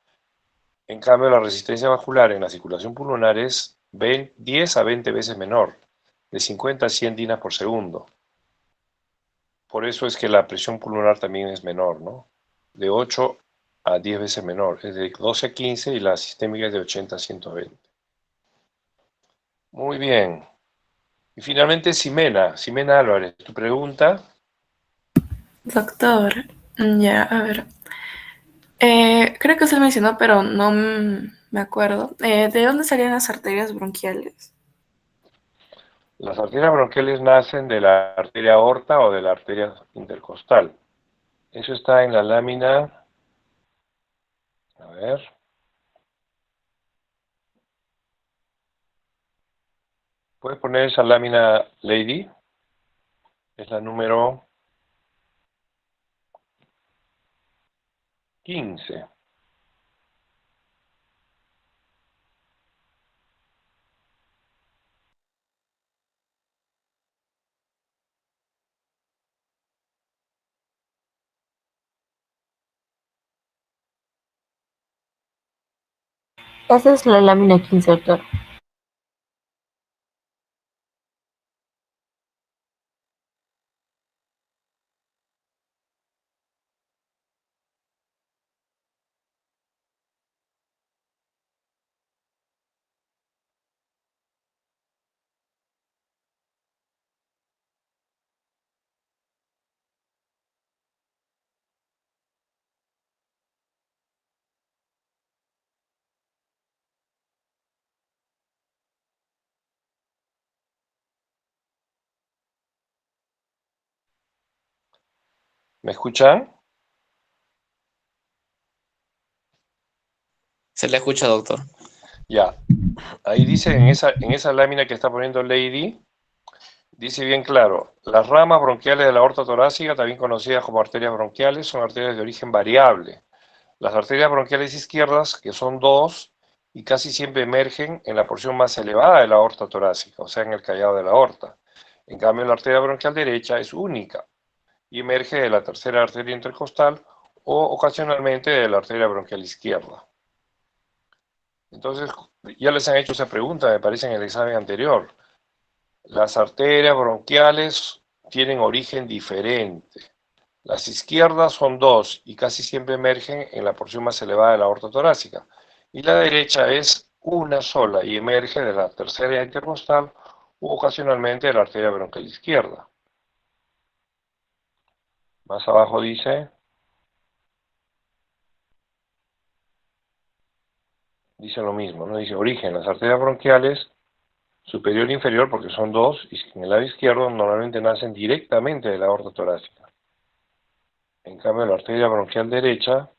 En cambio, la resistencia vascular en la circulación pulmonar es 10 a 20 veces menor, de 50 a 100 dinas por segundo. Por eso es que la presión pulmonar también es menor, ¿no? De 8 a 10 veces menor, es de 12 a 15 y la sistémica es de 80 a 120. Muy bien. Y finalmente Ximena Álvarez, tu pregunta. Doctor, ya, a ver. Creo que usted mencionó, pero no me acuerdo. ¿De dónde salían las arterias bronquiales? Las arterias bronquiales nacen de la arteria aorta o de la arteria intercostal. Eso está en la lámina. A ver. ¿Puedes poner esa lámina, Lady? Es la número 15. Esa es la lámina 15, doctor. ¿Me escuchan? Se le escucha, doctor. Ya. Ahí dice, en esa lámina que está poniendo Lady, dice bien claro, las ramas bronquiales de la aorta torácica, también conocidas como arterias bronquiales, son arterias de origen variable. Las arterias bronquiales izquierdas, que son 2, y casi siempre emergen en la porción más elevada de la aorta torácica, o sea, en el callado de la aorta. En cambio, la arteria bronquial derecha es única y emerge de la tercera arteria intercostal o ocasionalmente de la arteria bronquial izquierda. Entonces, ya les han hecho esa pregunta, me parece, en el examen anterior. Las arterias bronquiales tienen origen diferente. Las izquierdas son 2 y casi siempre emergen en la porción más elevada de la aorta torácica. Y la derecha es una sola y emerge de la tercera intercostal u ocasionalmente de la arteria bronquial izquierda. Más abajo dice lo mismo, ¿no? Dice origen, las arterias bronquiales superior e inferior, porque son 2, y en el lado izquierdo normalmente nacen directamente de la aorta torácica. En cambio, la arteria bronquial derecha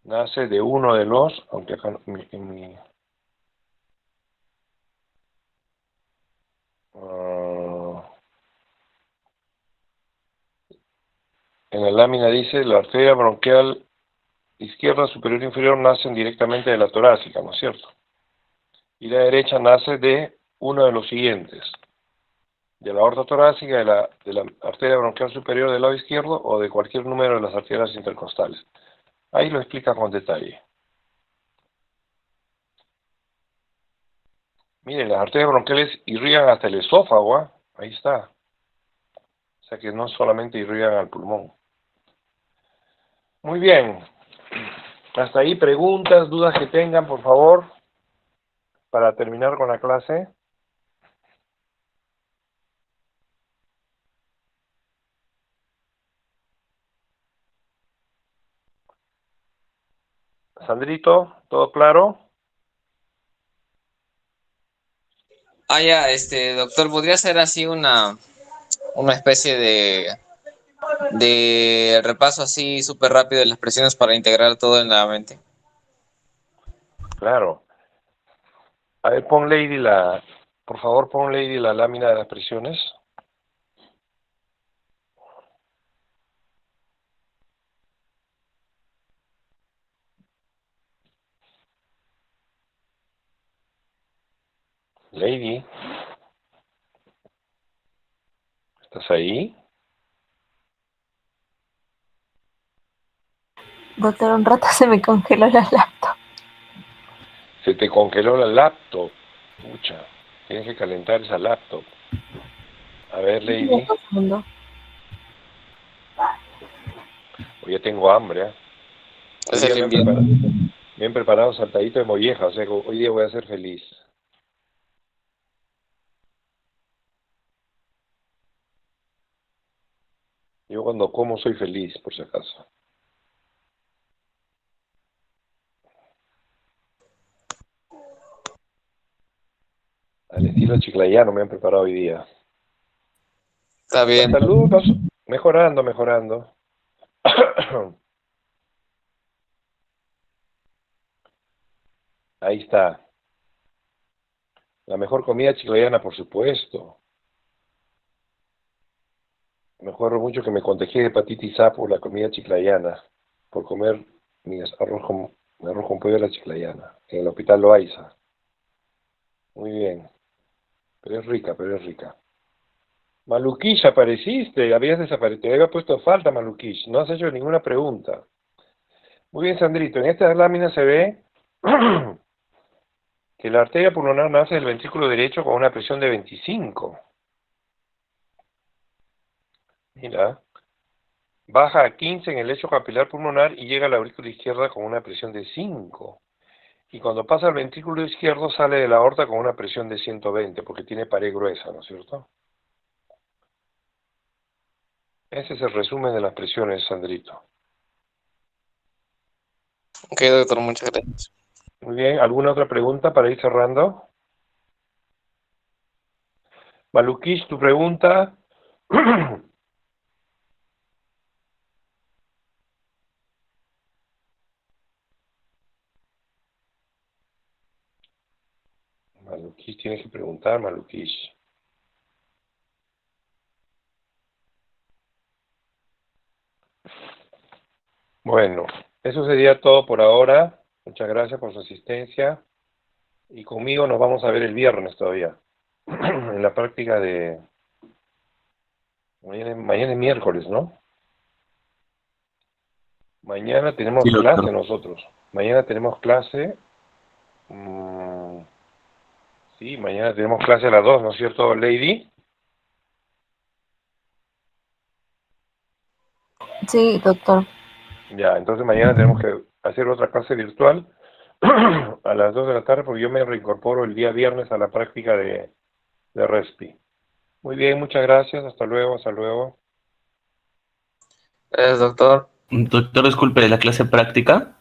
nace de uno de los, aunque acá En la lámina dice, la arteria bronquial izquierda superior e inferior nacen directamente de la torácica, ¿no es cierto? Y la derecha nace de uno de los siguientes. De la aorta torácica, de la arteria bronquial superior del lado izquierdo o de cualquier número de las arterias intercostales. Ahí lo explica con detalle. Miren, las arterias bronquiales irrigan hasta el esófago, ¿ah? Ahí está. O sea que no solamente irrigan al pulmón. Muy bien. Hasta ahí preguntas, dudas que tengan, por favor, para terminar con la clase. Sandrito, ¿todo claro? Ya, doctor, ¿podría ser así una especie de repaso así súper rápido de las presiones para integrar todo en la mente? Claro. A ver, por favor, pon Lady la lámina de las presiones. Lady, ¿estás ahí? Doctor, un rato se me congeló la laptop. Se te congeló la laptop. Pucha, tienes que calentar esa laptop. A ver, Lady. Un segundo. Hoy ya tengo hambre, ¿eh? Hoy Es el día invierno. me han preparado saltadito de molleja, o sea que hoy día voy a ser feliz. Yo cuando como soy feliz, por si acaso. Al estilo chiclayano me han preparado hoy día. Está bien. Saludos. Mejorando, mejorando. Ahí está. La mejor comida chiclayana, por supuesto. Me acuerdo mucho que me contagié de hepatitis A por la comida chiclayana, por comer mi arroz con pollo a la chiclayana, en el hospital Loaiza. Muy bien. Pero es rica, pero es rica. Maluquish, apareciste, habías desaparecido, te había puesto falta, Maluquish, no has hecho ninguna pregunta. Muy bien, Sandrito, en esta lámina se ve que la arteria pulmonar nace del ventrículo derecho con una presión de 25. Mira, baja a 15 en el lecho capilar pulmonar y llega a la aurícula izquierda con una presión de 5. Y cuando pasa al ventrículo izquierdo sale de la aorta con una presión de 120, porque tiene pared gruesa, ¿no es cierto? Ese es el resumen de las presiones, Sandrito. Ok, doctor, muchas gracias. Muy bien, ¿alguna otra pregunta para ir cerrando? Maluquish, tu pregunta. Maluquish, tienes que preguntar, Maluquish. Bueno, eso sería todo por ahora. Muchas gracias por su asistencia. Y conmigo nos vamos a ver el viernes todavía. En la práctica de... Mañana es miércoles, ¿no? Mañana tenemos Sí, doctor. clase nosotros. Mañana tenemos clase. Sí, mañana tenemos clase a las 2, ¿no es cierto, Lady? Sí, doctor. Ya, entonces mañana tenemos que hacer otra clase virtual a las 2 de la tarde porque yo me reincorporo el día viernes a la práctica de RESPI. Muy bien, muchas gracias. Hasta luego, hasta luego. Gracias, doctor. Doctor, disculpe, ¿la clase práctica?